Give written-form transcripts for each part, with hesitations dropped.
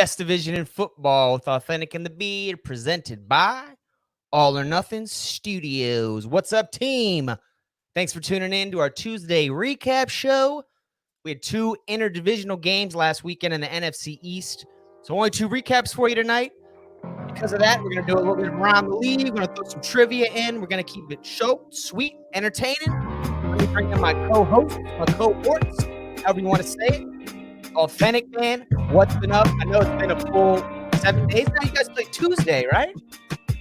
best division in football with Awthentik and the Beard, presented by All or Nothing Studios. What's up, team? Thanks for tuning in to our Tuesday recap show. We had two interdivisional games last weekend in the NFC East, so only two recaps for you tonight. Because of that, we're going to do a little bit around the league. We're going to throw some trivia in. We're going to keep it short, sweet, entertaining. Let me bring in my co-hosts, my cohorts, however you want to say it. Awthentik, man, what's been up? I know it's been a full 7 days now. You guys play Tuesday, right?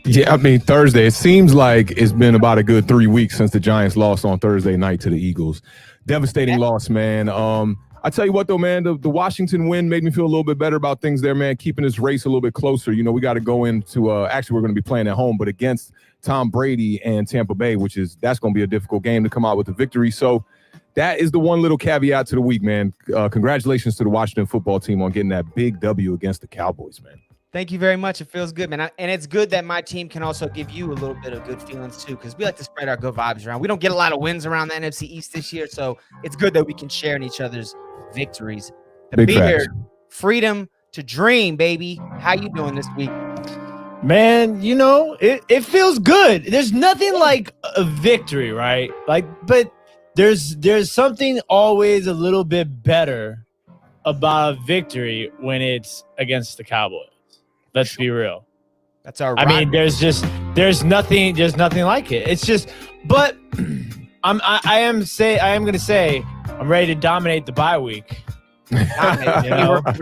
Yeah, I mean, Thursday. It seems like it's been about a good 3 weeks since the Giants lost on Thursday night to the Eagles. Devastating loss, man. I tell you what, though, man, the Washington win made me feel a little bit better about things there, man, keeping this race a little bit closer. You know, we got to go into actually, we're going to be playing at home, but against Tom Brady and Tampa Bay, that's going to be a difficult game to come out with a victory. So that is the one little caveat to the week, man. Congratulations to the Washington football team on getting that big W against the Cowboys, man. Thank you very much. It feels good, man. And it's good that my team can also give you a little bit of good feelings, too, because we like to spread our good vibes around. We don't get a lot of wins around the NFC East this year, so it's good that we can share in each other's victories. The Beard, freedom to dream, baby. How you doing this week? Man, you know, it feels good. There's nothing like a victory, right? But there's something always a little bit better about a victory when it's against the Cowboys. Let's be real. That's our. I mean, there's nothing like it. It's just, but I am going to say I'm ready to dominate the bye week. We're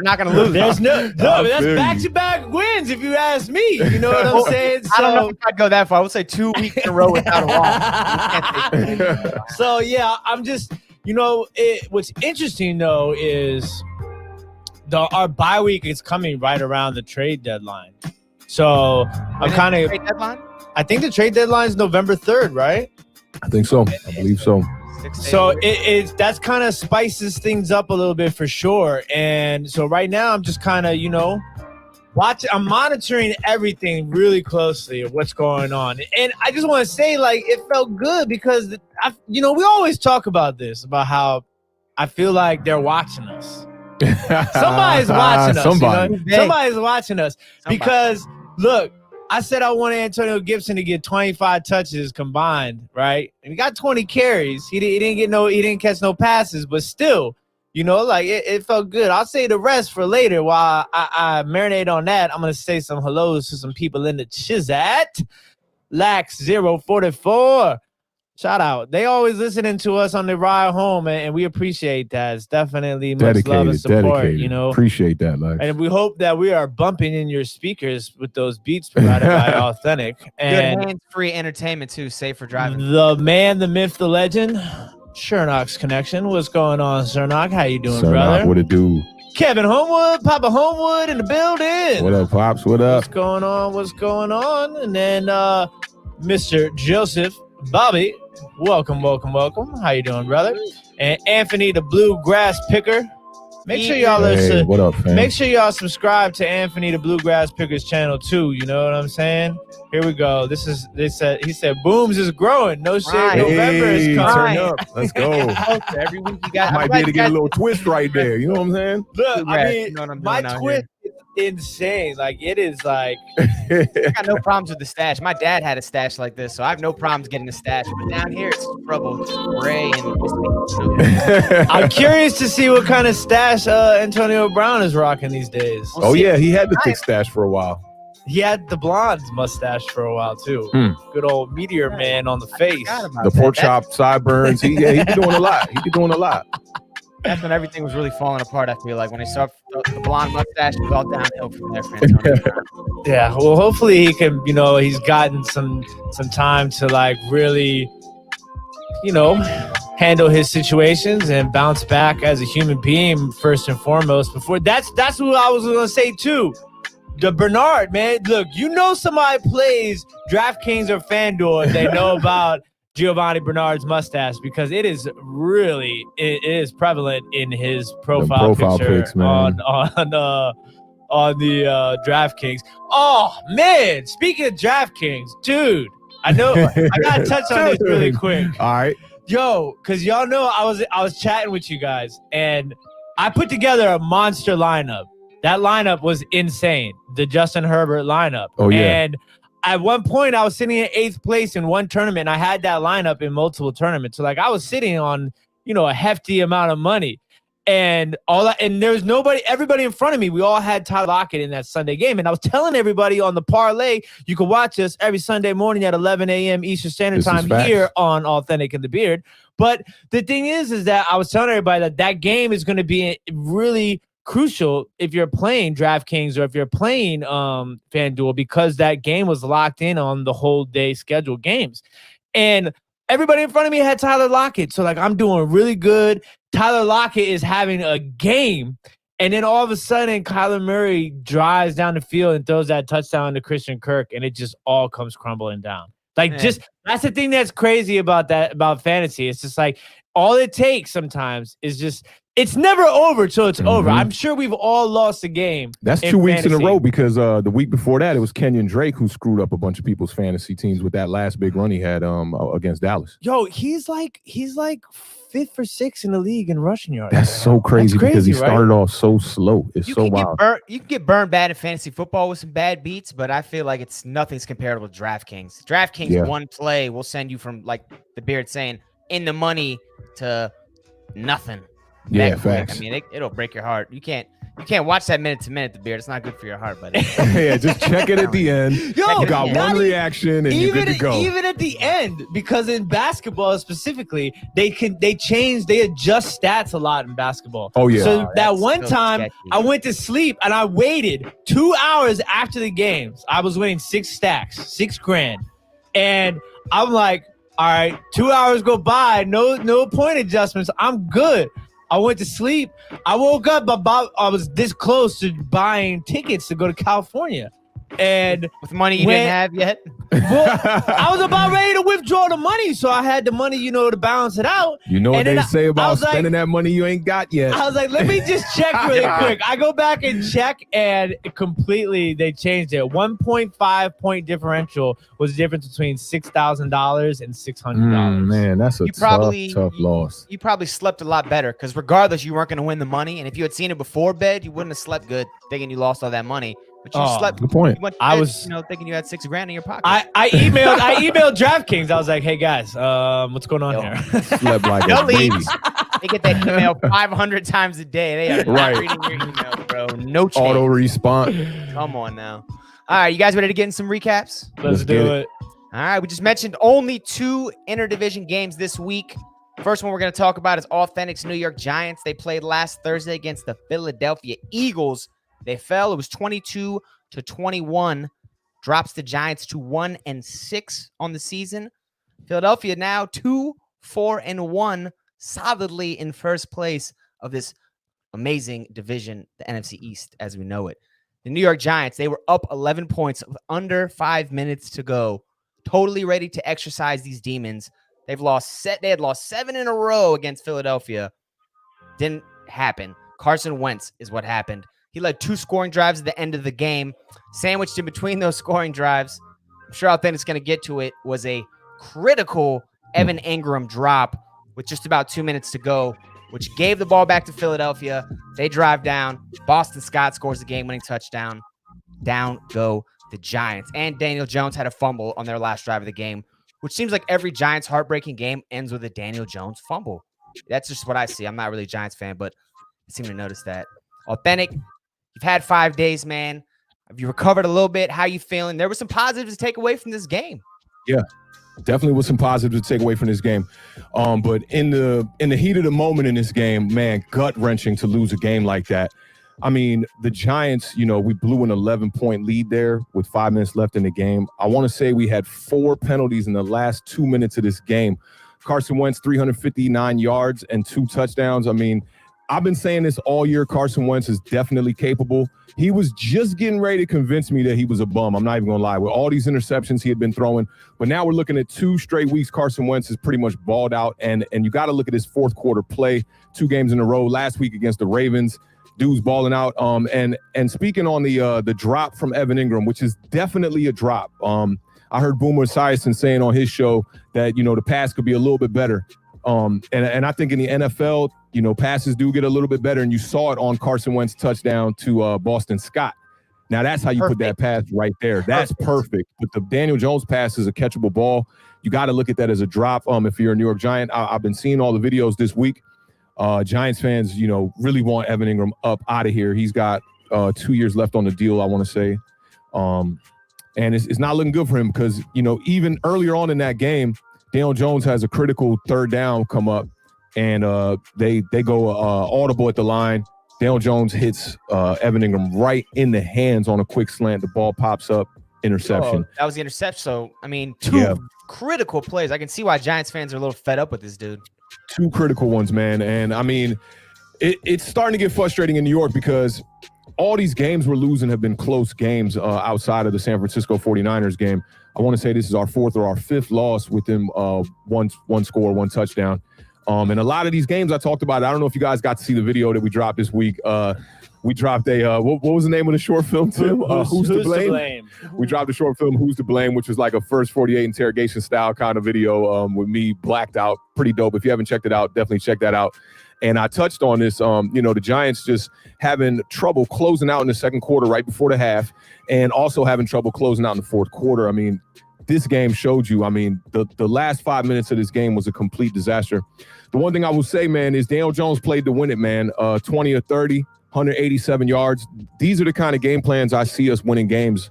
not going to lose. There's no, that's back-to-back wins if you ask me. You know what I'm saying? I don't know if I'd go that far. I would say 2 weeks in a row without a loss. So yeah, I'm just, you know, what's interesting though is our bye week is coming right around the trade deadline. So I'm kind of. I think the trade deadline is November 3rd, right? I think so. I believe so. So that's kind of spices things up a little bit for sure. And so right now I'm just kind of, you know, I'm monitoring everything really closely of what's going on. And I just want to say, like, it felt good because, we always talk about this, about how I feel like they're watching us. Somebody's watching us. Somebody's watching us. Because, look, I said I wanted Antonio Gibson to get 25 touches combined, right? And he got 20 carries. He didn't catch no passes, but still, you know, like it felt good. I'll say the rest for later while I marinate on that. I'm gonna say some hellos to some people in the Chizat. Lax 044. Shout out. They always listening to us on the ride home, and we appreciate that. It's definitely much love and support, you know. Appreciate that, Lex. And we hope that we are bumping in your speakers with those beats provided by Awthentik. And good hands-free entertainment, too, safe for driving. The man, the myth, the legend, Shernock's Connection. What's going on, Shernock? How you doing, brother? What it do? Kevin Homewood, Papa Homewood in the building. What up, Pops? What up? What's going on? And then Mr. Joseph Bobby. Welcome. How you doing, brother? And Anthony, the Bluegrass Picker. Make sure y'all listen. What up, fam? Make sure y'all subscribe to Anthony, the Bluegrass Picker's channel too. You know what I'm saying? Here we go. He said Boomz is growing. No shade. November is coming. Turn up. Let's go. Every week you got. I might be able to get a little twist right there. You know what I'm saying? Look, I mean, you know what I'm my twist is insane. Like, it is like. I got no problems with the stash. My dad had a stash like this, so I have no problems getting a stash. But down here, it's trouble. It's gray and I'm curious to see what kind of stash Antonio Brown is rocking these days. Yeah, he had the thick stash for a while. He had the blonde mustache for a while too. Good old Meteor Man on the face. The pork chop sideburns. He be doing a lot. That's when everything was really falling apart. I feel like when they saw the blonde mustache, it was all downhill from there for Antonio. Yeah, well, hopefully he can. You know, he's gotten some time to like really, you know, handle his situations and bounce back as a human being first and foremost. Before that's what I was gonna say too. The Bernard, man, look, you know somebody plays DraftKings or FanDuel and they know about Giovanni Bernard's mustache because it is prevalent in his profile picture pics, man. on the DraftKings. Oh man, speaking of DraftKings, dude, I know I gotta touch on this really quick. All right, yo, because y'all know I was chatting with you guys and I put together a monster lineup. That lineup was insane. The Justin Herbert lineup. Oh, yeah. And at one point, I was sitting in 8th place in one tournament, and I had that lineup in multiple tournaments. So, like, I was sitting on, a hefty amount of money. And all that, and there was everybody in front of me. We all had Tyler Lockett in that Sunday game. And I was telling everybody on the parlay, you can watch us every Sunday morning at 11 a.m. Eastern Standard Time here on Awthentik and the Beard. But the thing is that I was telling everybody that game is going to be really crucial if you're playing DraftKings or if you're playing FanDuel, because that game was locked in on the whole day scheduled games. And everybody in front of me had Tyler Lockett. So, like, I'm doing really good. Tyler Lockett is having a game. And then all of a sudden, Kyler Murray drives down the field and throws that touchdown to Christian Kirk, and it just all comes crumbling down. Like, that's the thing that's crazy about fantasy. It's just like all it takes sometimes is just – it's never over till it's over. I'm sure we've all lost a game. That's 2 weeks in a row, because the week before that, it was Kenyon Drake who screwed up a bunch of people's fantasy teams with that last big run he had against Dallas. Yo, he's like 5th or 6th in the league in rushing yards. That's so crazy, because he started off so slow. It's so wild. You can get burned bad in fantasy football with some bad beats, but I feel like nothing's comparable to DraftKings. DraftKings, one play will send you from, like the Beard saying, in the money to nothing. Yeah, facts. I mean, it'll break your heart. You can't watch that minute to minute, the Beard. It's not good for your heart, buddy. Yeah, just check it at the end. Yo, you got one reaction and you're good to go. Even at the end, because in basketball specifically, they adjust stats a lot in basketball. Oh yeah. So that one time sketchy. I went to sleep and I waited 2 hours after the games. I was winning 6 stacks, $6,000, and I'm like, all right, 2 hours go by, no point adjustments. I'm good. I went to sleep. I woke up I was this close to buying tickets to go to California. And with money you didn't have yet? Well, I was about ready to withdraw the money, so I had the money, to balance it out. You know what they say about spending that money you ain't got yet. I was like, let me just check really quick. I go back and check, and completely they changed it. 1.5 point differential was the difference between $6,000 and $600. Man, that's a tough loss. You probably slept a lot better, because regardless, you weren't going to win the money. And if you had seen it before bed, you wouldn't have slept good thinking you lost all that money. But you slept. Good point. I was, thinking you had $6,000 in your pocket. I emailed DraftKings. I was like, "Hey guys, what's going on here?" Slept like a baby. They get that email 500 times a day. They are not reading your email, bro. No chance. Auto response. Come on now. All right, you guys ready to get in some recaps? Let's do it. All right, we just mentioned only 2 interdivision games this week. First one we're going to talk about is Awthentik's New York Giants. They played last Thursday against the Philadelphia Eagles. They fell. It was 22-21. Drops the Giants to 1-6 on the season. Philadelphia now 2-4-1, solidly in first place of this amazing division, the NFC East, as we know it. The New York Giants, they were up 11 points with under 5 minutes to go. Totally ready to exercise these demons. They had lost 7 in a row against Philadelphia. Didn't happen. Carson Wentz is what happened. He led 2 scoring drives at the end of the game. Sandwiched in between those scoring drives, I'm sure Awthentik's going to get to it, was a critical Evan Ingram drop with just about 2 minutes to go, which gave the ball back to Philadelphia. They drive down. Boston Scott scores the game-winning touchdown. Down go the Giants. And Daniel Jones had a fumble on their last drive of the game, which seems like every Giants heartbreaking game ends with a Daniel Jones fumble. That's just what I see. I'm not really a Giants fan, but I seem to notice that. Awthentik, you've had 5 days, man. Have you recovered a little bit? How you feeling? There were some positives to take away from this game. Yeah, definitely was some positives to take away from this game. But in the heat of the moment in this game, man, gut-wrenching to lose a game like that. I mean, the Giants, we blew an 11-point lead there with 5 minutes left in the game. I want to say we had 4 penalties in the last 2 minutes of this game. Carson Wentz, 359 yards and 2 touchdowns. I mean, I've been saying this all year. Carson Wentz is definitely capable. He was just getting ready to convince me that he was a bum. I'm not even going to lie. With all these interceptions he had been throwing. But now we're looking at 2 straight weeks. Carson Wentz is pretty much balled out. And you got to look at his fourth quarter play. 2 games in a row. Last week against the Ravens. Dude's balling out. And speaking on the drop from Evan Ingram, which is definitely a drop. I heard Boomer Esiason saying on his show that, the pass could be a little bit better. And I think in the NFL, passes do get a little bit better, and you saw it on Carson Wentz's touchdown to Boston Scott. Now that's how you put that pass right there. That's perfect. But the Daniel Jones pass is a catchable ball. You got to look at that as a drop. If you're a New York Giant, I've been seeing all the videos this week. Giants fans, really want Evan Ingram up out of here. He's got 2 years left on the deal, I want to say. And it's not looking good for him because, even earlier on in that game, Daniel Jones has a critical third down come up, and they go audible at the line. Daniel Jones hits Evan Ingram right in the hands on a quick slant. The ball pops up, interception. That was the interception. So, two critical plays. I can see why Giants fans are a little fed up with this dude. Two critical ones, man. And, it's starting to get frustrating in New York because all these games we're losing have been close games outside of the San Francisco 49ers game. I want to say this is our fourth or our fifth loss within one score, one touchdown. And a lot of these games I talked about, I don't know if you guys got to see the video that we dropped this week. We dropped what was the name of the short film, Tim? Who's to blame? We dropped a short film, Who's to Blame, which was like a First 48 interrogation style kind of video with me blacked out. Pretty dope. If you haven't checked it out, definitely check that out. And I touched on this, the Giants just having trouble closing out in the second quarter right before the half, and also having trouble closing out in the fourth quarter. This game showed you, the last 5 minutes of this game was a complete disaster. The one thing I will say, man, is Daniel Jones played to win it, man. 20 or 30, 187 yards. These are the kind of game plans I see us winning games.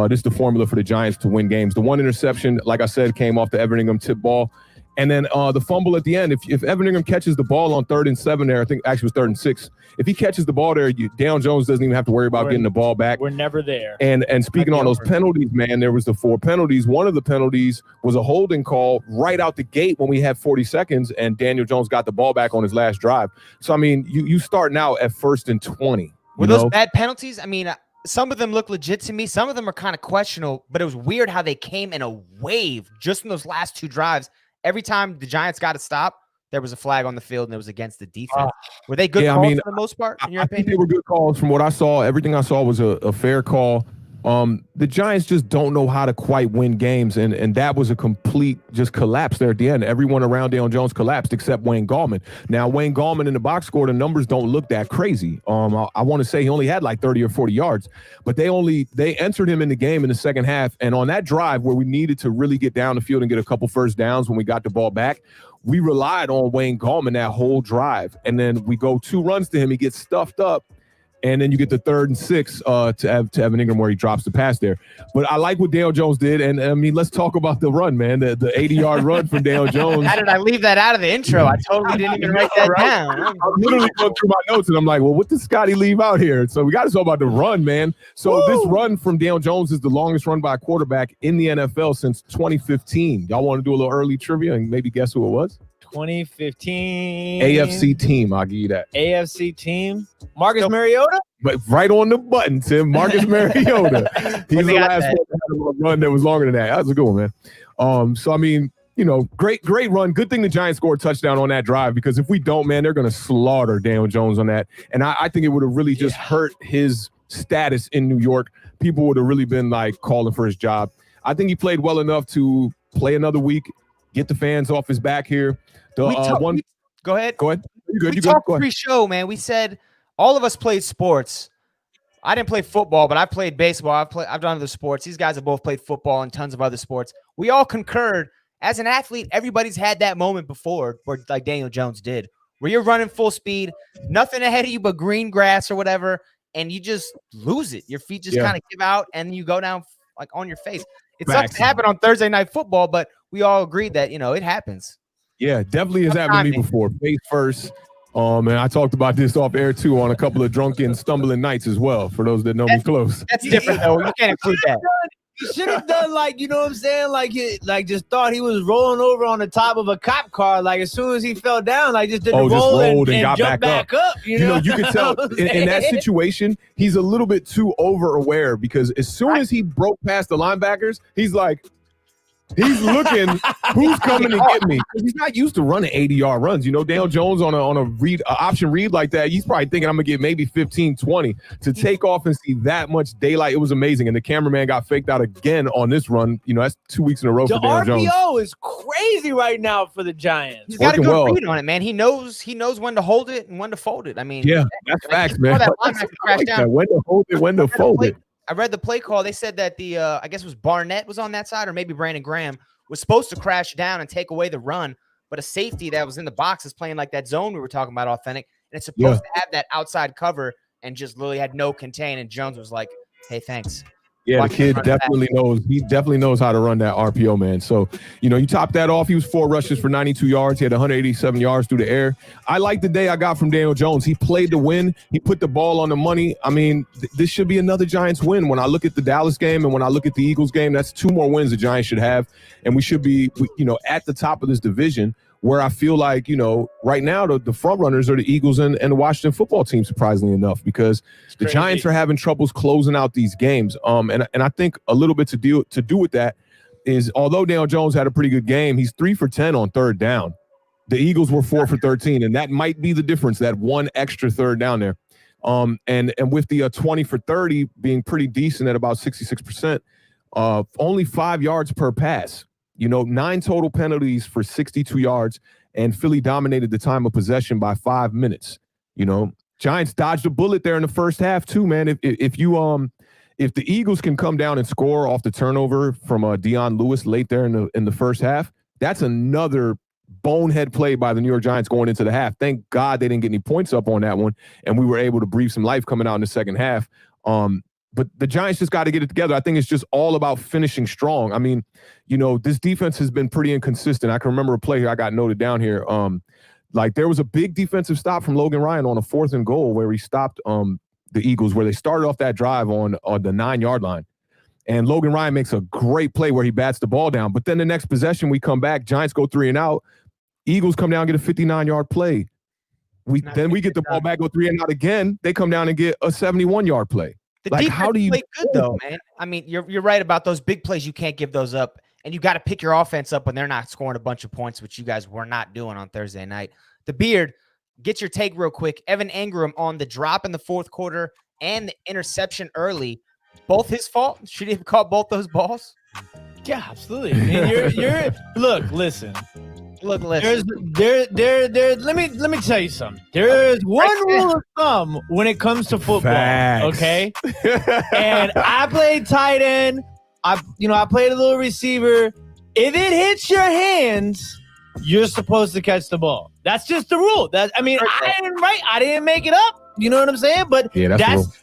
This is the formula for the Giants to win games. The one interception, like I said, came off the Evan Ingram tip ball. And then the fumble at the end, if Evan Ingram catches the ball on 3rd and 7 there, I think actually it was 3rd and 6. If he catches the ball there, Daniel Jones doesn't even have to worry about getting the ball back. We're never there. And speaking on those penalties, man, there was the 4 penalties. One of the penalties was a holding call right out the gate when we had 40 seconds, and Daniel Jones got the ball back on his last drive. So, you start now at 1st and 20. Were those bad penalties? Some of them look legit to me. Some of them are kind of questionable, but it was weird how they came in a wave just in those last 2 drives. Every time the Giants got to stop, there was a flag on the field, and it was against the defense. Were they good calls for the most part, in your opinion? I think they were good calls from what I saw. Everything I saw was a fair call. The Giants just don't know how to quite win games, and that was a complete just collapse there at the end. Everyone around Daniel Jones collapsed except Wayne Gallman. Now, Wayne Gallman in the box score, the numbers don't look that crazy. I want to say he only had like 30 or 40 yards, but they entered him in the game in the second half, and on that drive where we needed to really get down the field and get a couple first downs when we got the ball back, we relied on Wayne Gallman that whole drive, and then we go 2 runs to him, he gets stuffed up, and then you get the 3rd and 6 to Evan Ingram where he drops the pass there. But I like what Daniel Jones did, and let's talk about the run, man. The 80-yard run from Daniel Jones. How did I leave that out of the intro? I totally didn't even write that down. I'm literally going through my notes, and I'm like, well, what did Scotty leave out here? So we got to talk about the run, man. So this run from Daniel Jones is the longest run by a quarterback in the NFL since 2015. Y'all want to do a little early trivia and maybe guess who it was? 2015 AFC team, I'll give you that. AFC team. Marcus Mariota? But right on the button, Tim. Marcus Mariota. He's the last one that had a run that was longer than that. That was a good one, man. So great run. Good thing the Giants scored a touchdown on that drive, because if we don't, man, they're going to slaughter Daniel Jones on that. And I think it would have really just hurt his status in New York. People would have really been like calling for his job. I think he played well enough to play another week, get the fans off his back here. Go ahead. You good? We talked pre-show, man. We said all of us played sports. I didn't play football, but I played baseball. I've done other sports. These guys have both played football and tons of other sports. We all concurred. As an athlete, everybody's had that moment before, where like Daniel Jones did, where you're running full speed, nothing ahead of you but green grass or whatever, and you just lose it. Your feet just kind of give out, and you go down like on your face. It sucks to happen on Thursday Night Football, but we all agreed that, it happens. Yeah, definitely has happened to me before. Face first. And I talked about this off air too on a couple of drunken, stumbling nights as well, for those that know me close. That's different though. You can't include that. You should have done just thought he was rolling over on the top of a cop car. Like as soon as he fell down, just did the roll and got jumped back up. You could tell in that situation, he's a little bit too over aware, because as soon as he broke past the linebackers, he's like, He's looking, who's coming to get me? Because he's not used to running 80-yard runs. You know, Daniel Jones on a read option read like that, he's probably thinking I'm going to get maybe 15, 20. To take off and see that much daylight, it was amazing. And the cameraman got faked out again on this run. You know, that's 2 weeks in a row for Daniel Jones. The RPO is crazy right now for the Giants. He's got a good read on it, man. He knows when to hold it and when to fold it. I mean, yeah, that's facts, man. When to hold it, when to fold it. I read the play call. They said that the I guess it was Barnett was on that side, or maybe Brandon Graham was supposed to crash down and take away the run, but a safety that was in the box is playing like that zone we were talking about, Awthentik, and it's supposed to have that outside cover, and just literally had no contain. And Jones was like, "Hey, thanks." Yeah, the kid definitely knows. He definitely knows how to run that RPO, man. So, you know, you top that off. He was 4 rushes for 92 yards. He had 187 yards through the air. I like the day I got from Daniel Jones. He played to win. He put the ball on the money. I mean, this should be another Giants win. When I look at the Dallas game and when I look at the Eagles game, that's 2 more wins the Giants should have. And we should be, you know, at the top of this division, where I feel like, you know, right now the front runners are the Eagles and the Washington football team, surprisingly enough, because the Giants are having troubles closing out these games. And I think a little bit to do with that is, although Daniel Jones had a pretty good game, he's 3 for 10 on third down. The Eagles were 4 for 13, and that might be the difference, that one extra third down there. And with the 20 for 30 being pretty decent at about 66%, only 5 yards per pass. You know, 9 total penalties for 62 yards, and Philly dominated the time of possession by 5 minutes. You know, Giants dodged a bullet there in the first half too, man. If the Eagles can come down and score off the turnover from Deion Lewis late there in the first half, that's another bonehead play by the New York Giants going into the half. Thank God they didn't get any points up on that one, and we were able to breathe some life coming out in the second half. But the Giants just got to get it together. I think it's just all about finishing strong. I mean, you know, this defense has been pretty inconsistent. I can remember a play here I got noted down here. Like there was a big defensive stop from Logan Ryan on a 4th and goal where he stopped the Eagles, where they started off that drive on the 9-yard line. And Logan Ryan makes a great play where he bats the ball down. But then the next possession, we come back, Giants go 3 and out. Eagles come down and get a 59-yard play. We get the ball back, go 3 and out again. They come down and get a 71-yard play. The defense how do you play good though, man? I mean, you're right about those big plays. You can't give those up, and you got to pick your offense up when they're not scoring a bunch of points, which you guys were not doing on Thursday night. The Beard, get your take real quick. Evan Ingram on the drop in the 4th quarter and the interception early, both his fault. Should he have caught both those balls? Yeah, absolutely. I mean, you're look, listen. Look, listen. Let me tell you something. There's one rule of thumb when it comes to football. Facts. Okay. And I played tight end. I played a little receiver. If it hits your hands, you're supposed to catch the ball. That's just the rule. I didn't make it up. You know what I'm saying? But yeah,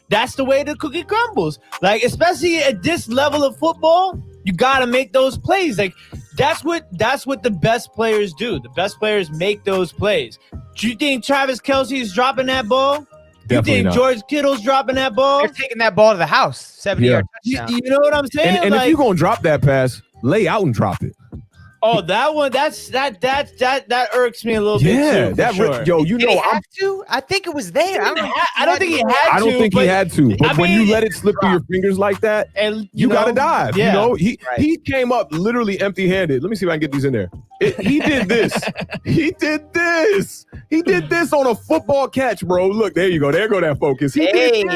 that's the way the cookie crumbles. Like, especially at this level of football, you gotta make those plays. Like, that's what the best players do. The best players make those plays. Do you think Travis Kelce's dropping that ball? Definitely you think not. George Kittle's dropping that ball? They're taking that ball to the house. 70-yard touchdown. You know what I'm saying? And if you're gonna drop that pass, lay out and drop it. Oh, that one, that irks me a little bit too. Sure. Yo, you Did know, he have to? I think it was there. I don't think he had to. I don't think he had to. But when you let it slip through your fingers like that, and you gotta dive. Yeah. You know, he came up literally empty-handed. Let me see if I can get these in there. He did this. He did this on a football catch, bro. Look, there you go. There go that focus. He did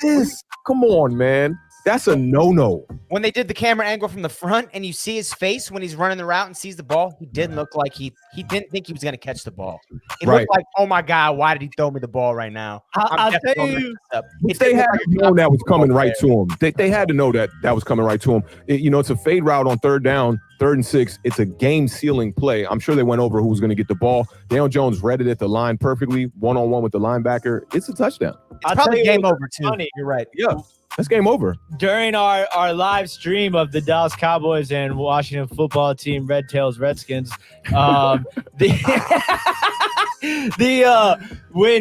this. Come on, man. That's a no-no. When they did the camera angle from the front and you see his face when he's running the route and sees the ball, he didn't look like he didn't think he was going to catch the ball. It looked like, oh my God, why did he throw me the ball right now? I'll tell you. If they had known that was coming right to him. They had to know that was coming right to him. It's a fade route on 3rd down, 3rd and 6. It's a game-sealing play. I'm sure they went over who was going to get the ball. Daniel Jones read it at the line perfectly, one-on-one with the linebacker. It's a touchdown. It's probably game over, too. Funny. You're right. Yeah. That's game over. During our live stream of the Dallas Cowboys and Washington football team, Red Tails Redskins, when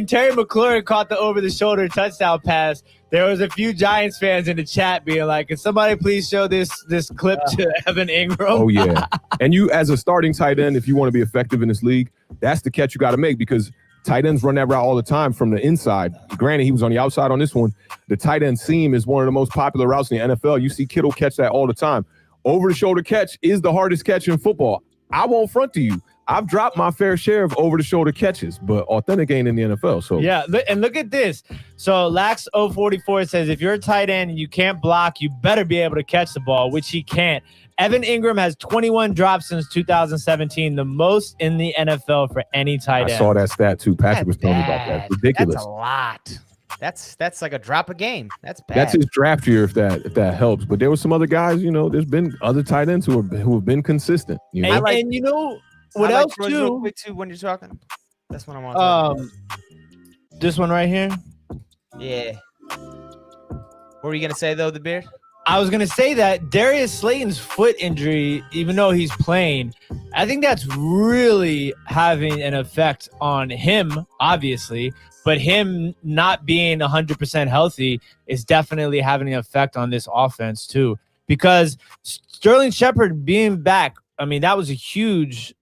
Terry McLaurin caught the over-the-shoulder touchdown pass, there was a few Giants fans in the chat being like, "Can somebody please show this clip to Evan Ingram?" Oh yeah, and you as a starting tight end, if you want to be effective in this league, that's the catch you got to make, because tight ends run that route all the time from the inside. Granted, he was on the outside on this one. The tight end seam is one of the most popular routes in the NFL. You see Kittle catch that all the time. over-the-shoulder catch is the hardest catch in football. I won't front to you. I've dropped my fair share of over-the-shoulder catches, but Awthentik ain't in the NFL. So yeah, and look at this. So Lax044 says, if you're a tight end and you can't block, you better be able to catch the ball, which he can't. Evan Ingram has 21 drops since 2017, the most in the NFL for any tight end. I saw that stat too. Patrick was telling me about that. It's ridiculous. That's a lot. That's like a drop a game. That's bad. That's his draft year if that helps. But there were some other guys, there's been other tight ends who have been consistent. And you know what else too? Real quick too, when you're talking, that's what I want. This one right here. Yeah. What were you gonna say though, the beard? I was going to say that Darius Slayton's foot injury, even though he's playing, I think that's really having an effect on him, obviously. But him not being 100% healthy is definitely having an effect on this offense, too. Because Sterling Shepard being back, I mean, that was a huge,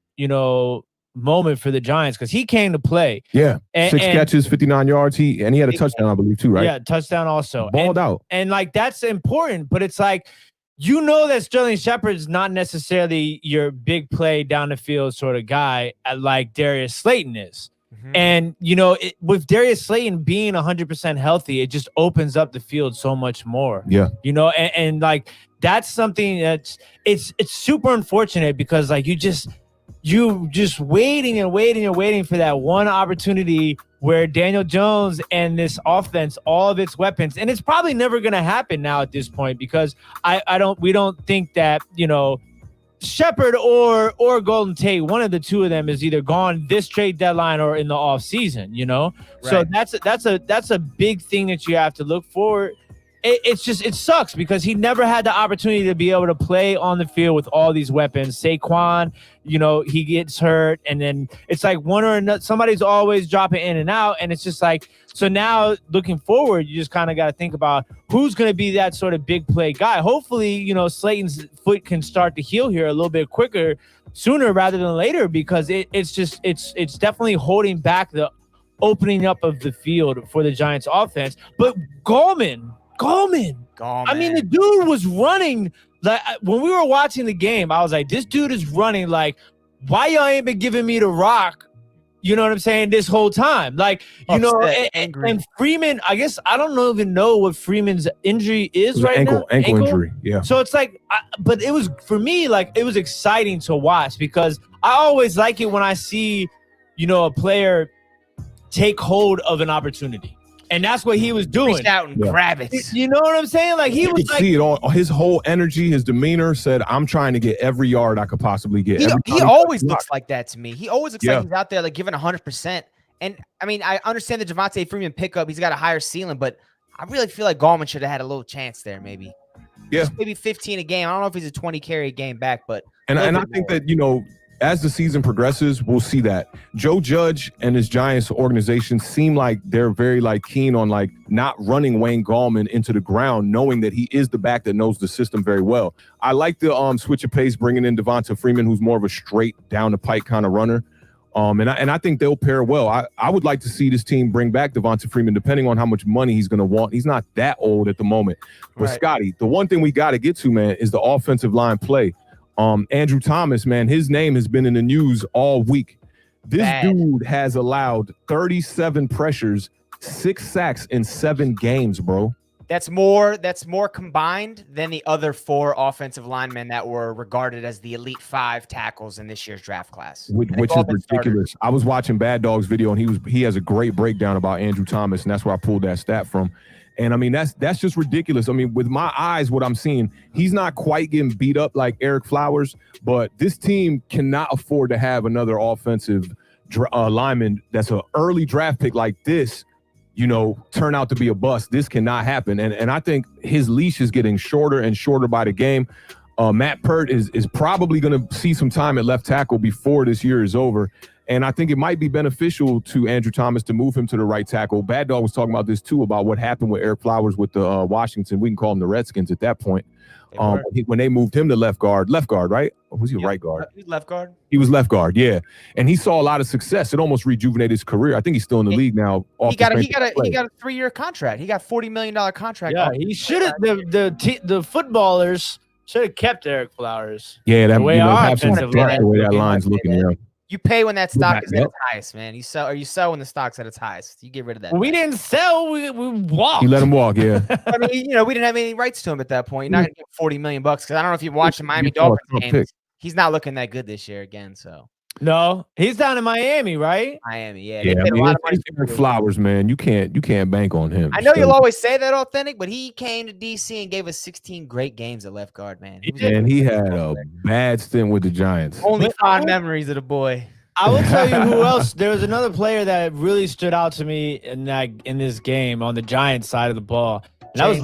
moment for the Giants because he came to play. Yeah, 6 catches, 59 yards. He had a touchdown, I believe, too, right? Yeah, touchdown also. Balled out. And that's important, but it's like, that Sterling Shepard's not necessarily your big play down the field sort of guy like Darius Slayton is. Mm-hmm. And, with Darius Slayton being 100% healthy, it just opens up the field so much more. Yeah. And that's something it's super unfortunate because you just waiting and waiting and waiting for that one opportunity where Daniel Jones and this offense, all of its weapons, and it's probably never going to happen now at this point because we don't think that, Shepard or Golden Tate, one of the two of them is either gone this trade deadline or in the off season, Right. So that's a big thing that you have to look for. It sucks because he never had the opportunity to be able to play on the field with all these weapons. Saquon, he gets hurt, and then it's like one or another. Somebody's always dropping in and out, and it's just like, so now looking forward, you just kind of got to think about who's going to be that sort of big play guy. Hopefully, Slayton's foot can start to heal here a little bit quicker, sooner rather than later, because it's definitely holding back the opening up of the field for the Giants offense. But Gallman. I mean, the dude was running. When we were watching the game, I was like, this dude is running like, why y'all ain't been giving me the rock? You know what I'm saying? This whole time. And Freeman, I guess, I don't even know what Freeman's injury is right now. Ankle injury, yeah. So it's like, but it was, for me, it was exciting to watch because I always like it when I see, a player take hold of an opportunity. And that's what he was doing. Reach out and grab it. You know what I'm saying? He was see it all. His whole energy, his demeanor said, I'm trying to get every yard I could possibly get. He always looks like that to me. He always looks like he's out there giving 100%. And, I mean, I understand the Devontae Freeman pickup. He's got a higher ceiling, but I really feel like Gallman should have had a little chance there maybe. Yeah. Just maybe 15 a game. I don't know if he's a 20 carry game back, but. And I think that, as the season progresses, we'll see that Joe Judge and his Giants organization seem like they're very keen on not running Wayne Gallman into the ground, knowing that he is the back that knows the system very well. I like the switch of pace, bringing in Devonta Freeman, who's more of a straight down the pike kind of runner. And I think they'll pair well. I would like to see this team bring back Devonta Freeman, depending on how much money he's going to want. He's not that old at the moment. But right. Scotty, the one thing we got to get to, man, is the offensive line play. Andrew Thomas, man, his name has been in the news all week. This dude has allowed 37 pressures, 6 sacks in 7 games, bro. That's more combined than the other 4 offensive linemen that were regarded as the elite 5 tackles in this year's draft class. Which is ridiculous. I was watching Bad Dog's video, and he has a great breakdown about Andrew Thomas, and that's where I pulled that stat from. And I mean, that's just ridiculous. I mean, with my eyes, what I'm seeing, he's not quite getting beat up like Eric Flowers, but this team cannot afford to have another offensive lineman that's an early draft pick like this, turn out to be a bust. This cannot happen. And I think his leash is getting shorter and shorter by the game. Matt Pert is probably going to see some time at left tackle before this year is over. And I think it might be beneficial to Andrew Thomas to move him to the right tackle. Bad Dog was talking about this, too, about what happened with Eric Flowers with the Washington. We can call them the Redskins at that point. When they moved him to left guard, right? Or was he right guard? He was left guard. He was left guard, yeah. And he saw a lot of success. It almost rejuvenated his career. I think he's still in the league now. He got a 3-year contract. He got $40 million contract. Yeah, he should have. The footballers Should have kept Eric Flowers. Yeah, that The way you know, our have some offensive depth line the way that looking. line's looking. Yeah. You pay when that stock is at Yep. its highest, man. You sell when the stock's at its highest. You get rid of that. Well, we didn't sell. We walked. You let him walk, yeah. I mean, you know, we didn't have any rights to him at that point. You're not going to get $40 million because I don't know if you've watched the Miami Dolphins games. He's not looking that good this year again. So no, he's down in Miami, right? Miami, yeah. Yeah, I mean, Eric Flowers, man. You can't bank on him. I know you'll always say that, Awthentik, but he came to DC and gave us 16 great games at left guard, man. And he had a bad stint with the Giants. Only fond memories of the boy. I will tell you who else. There was another player that really stood out to me in this game on the Giants side of the ball. And that was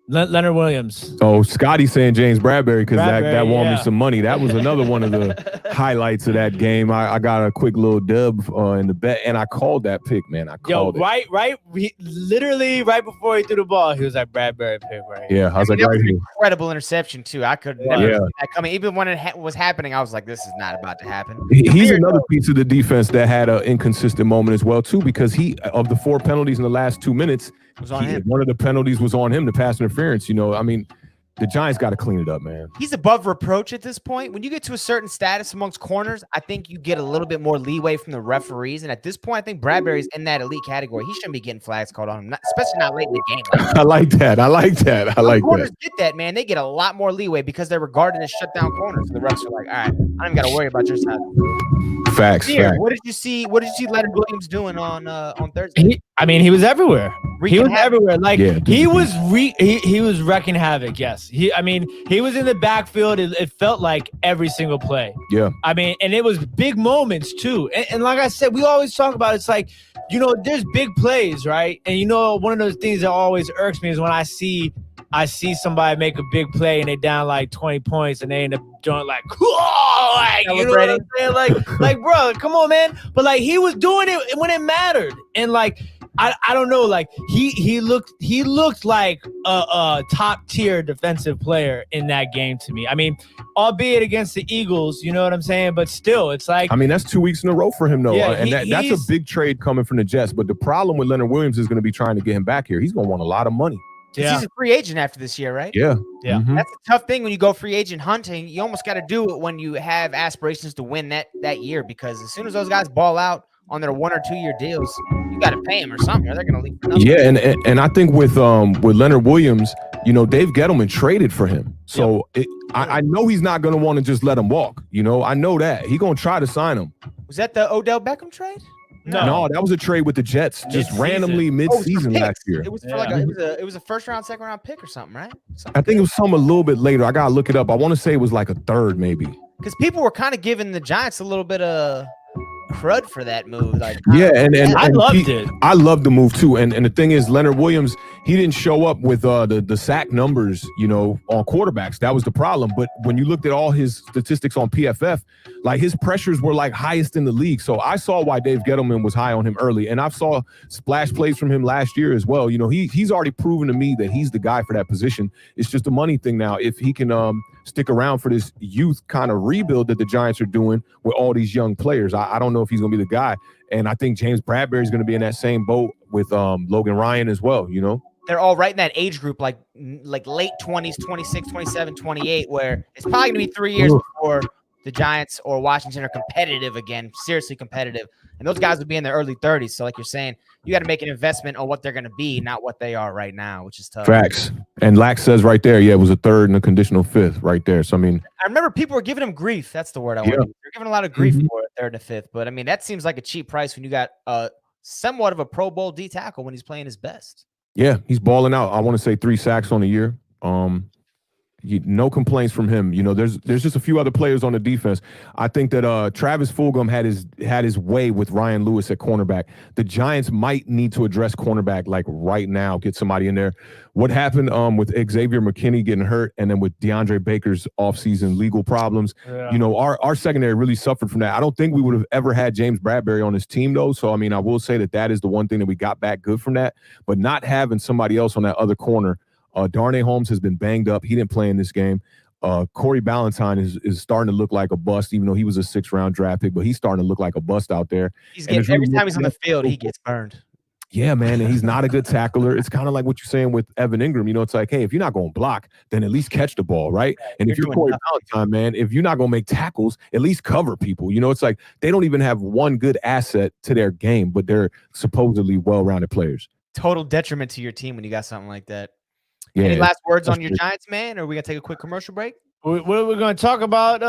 Leonard Williams. Oh, Scotty saying James Bradbury because that won me some money. That was another one of the highlights of that game. I got a quick little dub in the bet, and I called that pick, man. I called it. Literally right before he threw the ball, he was like Bradbury pick, right? Yeah, I was like, that right was an here. incredible interception too. I could never see that coming. Even when it was happening, I was like, this is not about to happen. He's another piece of the defense that had an inconsistent moment as well too, because of the 4 penalties in the last 2 minutes, it was on him. One of the penalties was on him, the pass interference. You know, I mean, the Giants got to clean it up, man. He's above reproach at this point. When you get to a certain status amongst corners, I think you get a little bit more leeway from the referees. And at this point, I think Bradbury's in that elite category. He shouldn't be getting flags called on him, especially not late in the game. I like that. Corners get that, man. They get a lot more leeway because they're regarded as shutdown corners. So the refs are like, all right, I don't even got to worry about your side. Facts. What did you see? What did you see Leonard Williams doing on Thursday? He was everywhere. He was everywhere. Like he was wrecking havoc. Yes. He was in the backfield. It felt like every single play. Yeah. I mean, and it was big moments too. And like I said, we always talk about it's like, you know, there's big plays, right? And you know, one of those things that always irks me is when I see somebody make a big play and they down like 20 points and they end up doing like, whoa, like, you know what I'm saying? Like, bro, come on, man. But like he was doing it when it mattered. And like, I don't know, like he looked like a top tier defensive player in that game to me. I mean, albeit against the Eagles, you know what I'm saying? But still, it's like, I mean, that's 2 weeks in a row for him though. Yeah, and that's a big trade coming from the Jets. But the problem with Leonard Williams is going to be trying to get him back here. He's going to want a lot of money. Yeah. He's a free agent after this year, right? Yeah. Yeah. Mm-hmm. That's a tough thing when you go free agent hunting. You almost got to do it when you have aspirations to win that year, because as soon as those guys ball out on their 1 or 2 year deals, you got to pay them or something, or they're going to leave for nothing. Yeah, and I think with Leonard Williams, you know, Dave Gettleman traded for him. So I know he's not going to want to just let him walk. You know, I know that. He's going to try to sign him. Was that the Odell Beckham trade? No, that was a trade with the Jets, just randomly mid-season last year. It was for it was a first round, second round pick or something, right? I think it was some a little bit later. I gotta look it up. I want to say it was like a third, maybe. Because people were kind of giving the Giants a little bit of crud for that move. Like, and I loved it. I loved the move too. And the thing is, Leonard Williams, he didn't show up with the sack numbers, you know, on quarterbacks. That was the problem. But when you looked at all his statistics on PFF, like his pressures were like highest in the league. So I saw why Dave Gettleman was high on him early. And I saw splash plays from him last year as well. You know, he's already proven to me that he's the guy for that position. It's just a money thing now. If he can stick around for this youth kind of rebuild that the Giants are doing with all these young players, I don't know if he's going to be the guy. And I think James Bradbury is going to be in that same boat with Logan Ryan as well, you know? They're all right in that age group, like late 20s, 26, 27, 28, where it's probably going to be 3 years before the Giants or Washington are competitive again, seriously competitive. And those guys would be in their early 30s. So like you're saying, you got to make an investment on what they're going to be, not what they are right now, which is tough. Facts. And Lax says right there, it was a third and a conditional fifth right there. So, I mean, I remember people were giving him grief. That's the word I want. They're giving a lot of grief for it, third and fifth. But I mean, that seems like a cheap price when you got somewhat of a Pro Bowl D tackle when he's playing his best. Yeah, he's balling out. I want to say 3 sacks on the year. No complaints from him. You know, there's just a few other players on the defense. I think that Travis Fulgham had his way with Ryan Lewis at cornerback. The Giants might need to address cornerback like right now, get somebody in there. What happened with Xavier McKinney getting hurt and then with DeAndre Baker's offseason legal problems, you know, our secondary really suffered from that. I don't think we would have ever had James Bradbury on this team, though. So, I mean, I will say that is the one thing that we got back good from that. But not having somebody else on that other corner, Darnay Holmes has been banged up. He didn't play in this game. Corey Ballantyne is starting to look like a bust, even though he was a 6th round draft pick, but he's starting to look like a bust out there. Every time he's on the field, he gets burned. Yeah, man, and he's not a good tackler. It's kind of like what you're saying with Evan Ingram. You know, it's like, hey, if you're not going to block, then at least catch the ball, right? And if you're Corey Ballantyne, man, if you're not going to make tackles, at least cover people. You know, it's like they don't even have one good asset to their game, but they're supposedly well-rounded players. Total detriment to your team when you got something like that. Yeah. Any last words on your Giants, man? Or are we going to take a quick commercial break? We're going to talk about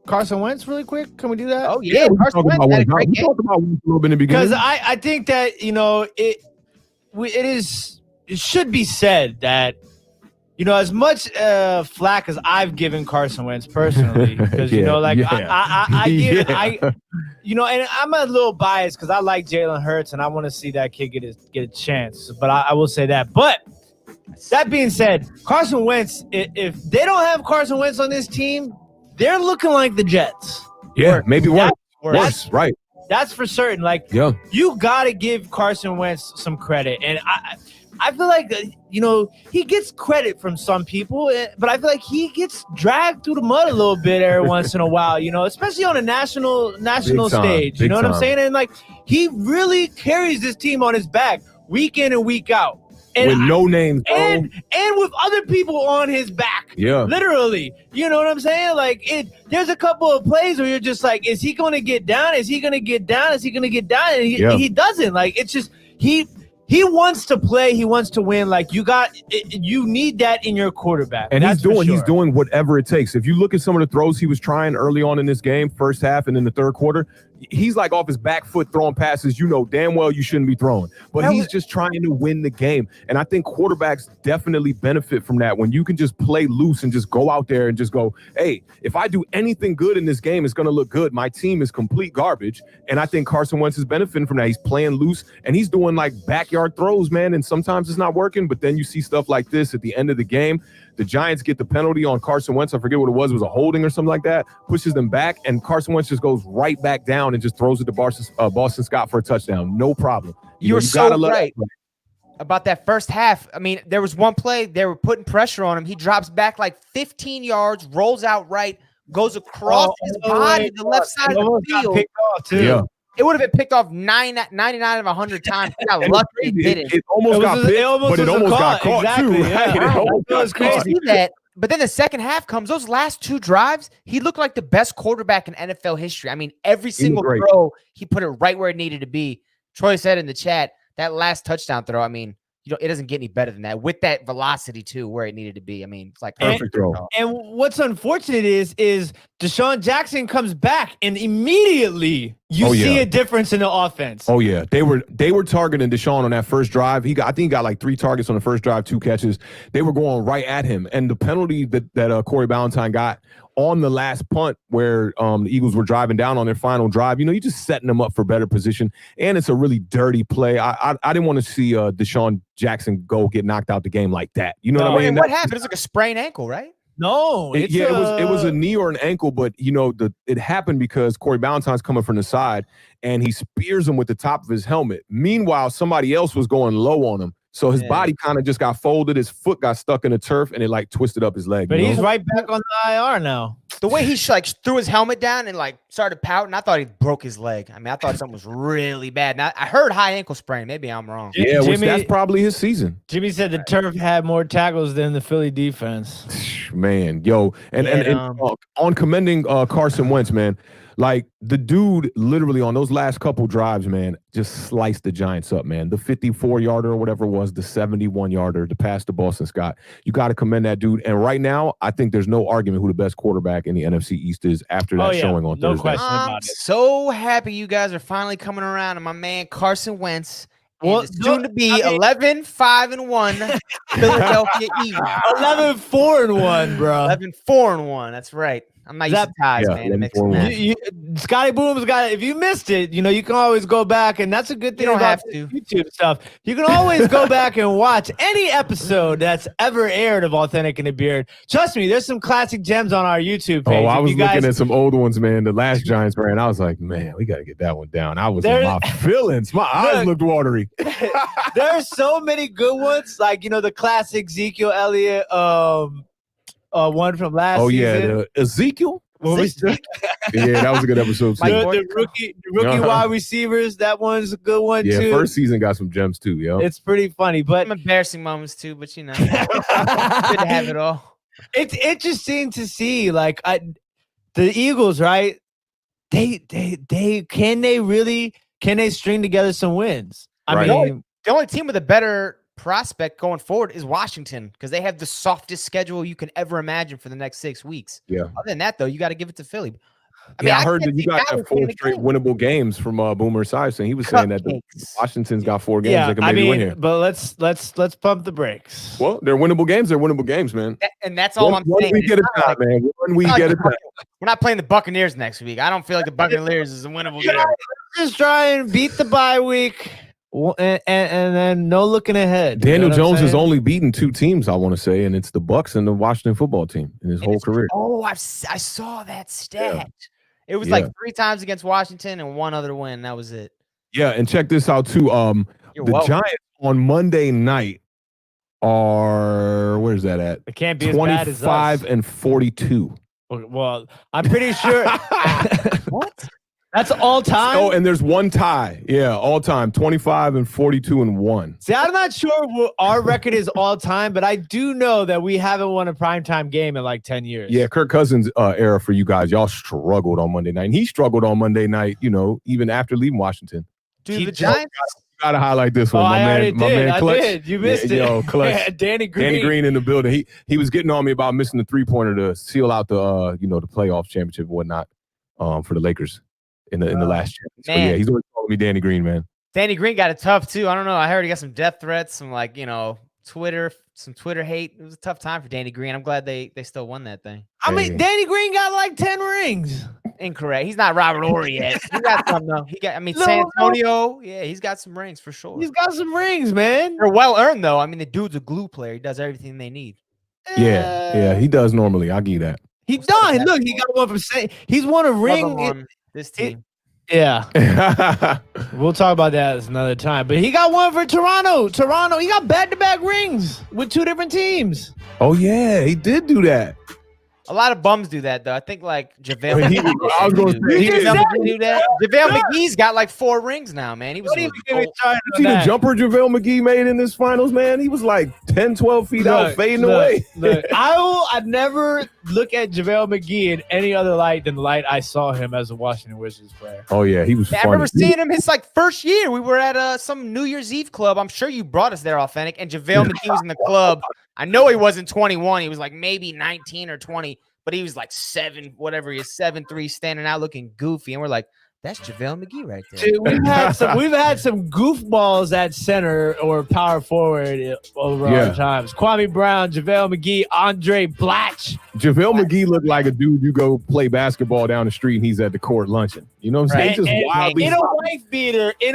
Carson Wentz really quick. Can we do that? Oh, yeah. Carson Wentz had a great game. Talk about Wentz a little bit in the beginning. Because I think that, you know, it should be said that, you know, as much flack as I've given Carson Wentz personally, because, you know, like you know, and I'm a little biased because I like Jalen Hurts and I want to see that kid get a chance. But I will say that. But that being said, Carson Wentz, if they don't have Carson Wentz on this team, they're looking like the Jets. Yeah, maybe worse. Right. That's for certain. Like, you got to give Carson Wentz some credit. And I feel like, you know, he gets credit from some people, but I feel like he gets dragged through the mud a little bit every once in a while, you know, especially on a national stage. You know what I'm saying? And, like, he really carries this team on his back week in and week out. And with no names, and with other people on his back, literally, you know what I'm saying? Like, there's a couple of plays where you're just like, is he going to get down? Is he going to get down? Is he going to get down? And he doesn't. Like, it's just he wants to play. He wants to win. Like, you need that in your quarterback. And he's doing whatever it takes. If you look at some of the throws he was trying early on in this game, first half and in the third quarter, he's like off his back foot throwing passes you know damn well you shouldn't be throwing. But he's just trying to win the game. And I think quarterbacks definitely benefit from that. When you can just play loose and just go out there and just go, hey, if I do anything good in this game, it's going to look good. My team is complete garbage. And I think Carson Wentz is benefiting from that. He's playing loose and he's doing like backyard throws, man. And sometimes it's not working. But then you see stuff like this at the end of the game. The Giants get the penalty on Carson Wentz. I forget what it was. It was a holding or something like that. Pushes them back, and Carson Wentz just goes right back down and just throws it to Boston Scott for a touchdown. No problem. You're so right about that first half. I mean, there was one play. They were putting pressure on him. He drops back like 15 yards, rolls out right, goes across his body to the left side of the field. Picked off too. Yeah. It would have been picked off 99 out of 100 times. He got lucky it didn't. It almost got picked, but it almost got caught too. Right? It was crazy that. But then the second half comes. Those last two drives, he looked like the best quarterback in NFL history. I mean, every single throw, he put it right where it needed to be. Troy said in the chat, that last touchdown throw, I mean, you know, it doesn't get any better than that with that velocity too, where it needed to be. I mean, it's like perfect throw. And what's unfortunate is Deshaun Jackson comes back and immediately you see a difference in the offense. Oh yeah, they were targeting Deshaun on that first drive. I think he got like 3 targets on the first drive, 2 catches. They were going right at him, and the penalty that Corey Ballantyne got on the last punt where the Eagles were driving down on their final drive, you know, you're just setting them up for better position, and it's a really dirty play. I didn't want to see Deshaun Jackson get knocked out the game like that. You know what I mean? What happened? It was like a sprained ankle, right? No, it was a knee or an ankle, but you know it happened because Corey Ballantyne's coming from the side and he spears him with the top of his helmet. Meanwhile, somebody else was going low on him. So his body kind of just got folded. His foot got stuck in the turf, and it like twisted up his leg. But he's right back on the IR now. The way he like threw his helmet down and like started pouting, I thought he broke his leg. I mean, I thought something was really bad. Now I heard high ankle sprain. Maybe I'm wrong. Yeah, that's probably his season. Jimmy said the turf had more tackles than the Philly defense. Man, yo, and on commending Carson Wentz, man. Like, the dude literally on those last couple drives, man, just sliced the Giants up, man. The 54-yarder or whatever it was, the 71-yarder, the pass to Boston Scott. You got to commend that dude. And right now, I think there's no argument who the best quarterback in the NFC East is after that showing on Thursday. No question about it. So happy you guys are finally coming around. And my man Carson Wentz is soon to be 11-5-1 Philadelphia Eagles. 11-4-1, bro. 11-4-1. That's right. I'm not used to ties, man. It makes me Scotty Boomz got. If you missed it, you know you can always go back, and that's a good thing. You don't about have to. YouTube stuff. You can always go back and watch any episode that's ever aired of Awthentik and the Beard. Trust me, there's some classic gems on our YouTube page. Oh, I was looking at some old ones, man. The last Giants brand, I was like, man, we got to get that one down. I was in my feelings. My eyes looked watery. There are so many good ones, like the classic Ezekiel Elliott. One from last season. Ezekiel? Yeah, that was a good episode too. The rookie wide receivers, that one's a good one too. Yeah, first season got some gems too, yo. It's pretty funny, but some embarrassing moments too, but good to have it all. It's interesting to see, like, the Eagles, right? Can they string together some wins? I mean, the only team with a better prospect going forward is Washington because they have the softest schedule you can ever imagine for the next 6 weeks. Yeah. Other than that, though, you got to give it to Philly. I heard that you got that 4 straight winnable games from Boomer Esiason. He was saying that Washington's got 4 games that can maybe win here. But let's pump the brakes. Well, they're winnable games. They're winnable games, man. And that's all I'm saying. One week at a time, man. One week at a time. We're not playing the Buccaneers next week. I don't feel like the Buccaneers is a winnable game. Just try and beat the bye week. And then no looking ahead. Daniel Jones has only beaten 2 teams, I want to say, and it's the Bucs and the Washington football team in his whole career. Oh, I saw that stat. Yeah. It was like 3 times against Washington and 1 other win. That was it. Yeah, and check this out too. The Giants on Monday night are where's that at? It can't be 25 and 42. Well, I'm pretty sure. What? That's all time. Oh, and there's 1 tie. Yeah, all time. 25 and 42 and 1. See, I'm not sure what our record is all time, but I do know that we haven't won a primetime game in like 10 years. Yeah, Kirk Cousins era for you guys. Y'all struggled on Monday night. And he struggled on Monday night, even after leaving Washington. Dude, the Giants. Gotta highlight this one. My man Clutch. I did. You missed it. Yo, Clutch. Yeah, Danny Green in the building. He was getting on me about missing the 3-pointer to seal out the the playoff championship and whatnot for the Lakers in the last year. So yeah, he's always calling me Danny Green, man. Danny Green got it tough too. I don't know. I heard he got some death threats, some Twitter hate. It was a tough time for Danny Green. I'm glad they still won that thing. I mean, Danny Green got like 10 rings. Incorrect. He's not Robert Horry yet. He got some though. San Antonio. Yeah, he's got some rings for sure. He's got some rings, man. They're well earned though. I mean, the dude's a glue player. He does everything they need. Yeah, he does normally. I'll give you that. He done. Look, he got one from he's won a ring. This team. Yeah. We'll talk about that another time. But he got one for Toronto. He got back-to-back rings with 2 different teams. Oh, yeah. He did do that. A lot of bums do that, though. I think, like, JaVale McGee. I was going to say, do that. JaVale McGee's got, like, 4 rings now, man. He was you see the jumper JaVale McGee made in this finals, man? He was, like, 10, 12 feet out, fading away. I'd never look at JaVale McGee in any other light than the light I saw him as a Washington Wizards player. Oh, yeah. He was funny. I remember seeing him his, like, first year. We were at some New Year's Eve club. I'm sure you brought us there, Awthentik, and JaVale McGee was in the club. I know he wasn't 21. He was, like, maybe 19 or 20. But he was like 7, whatever he is, 7'3", standing out looking goofy. And we're like, that's JaVale McGee right there. Dude, we've had some goofballs at center or power forward over our times. Kwame Brown, JaVale McGee, Andre Blatch. JaVale McGee looked like a dude you go play basketball down the street and he's at the court lunching. You know what I'm saying? Just wildly in a wife beater. Yeah.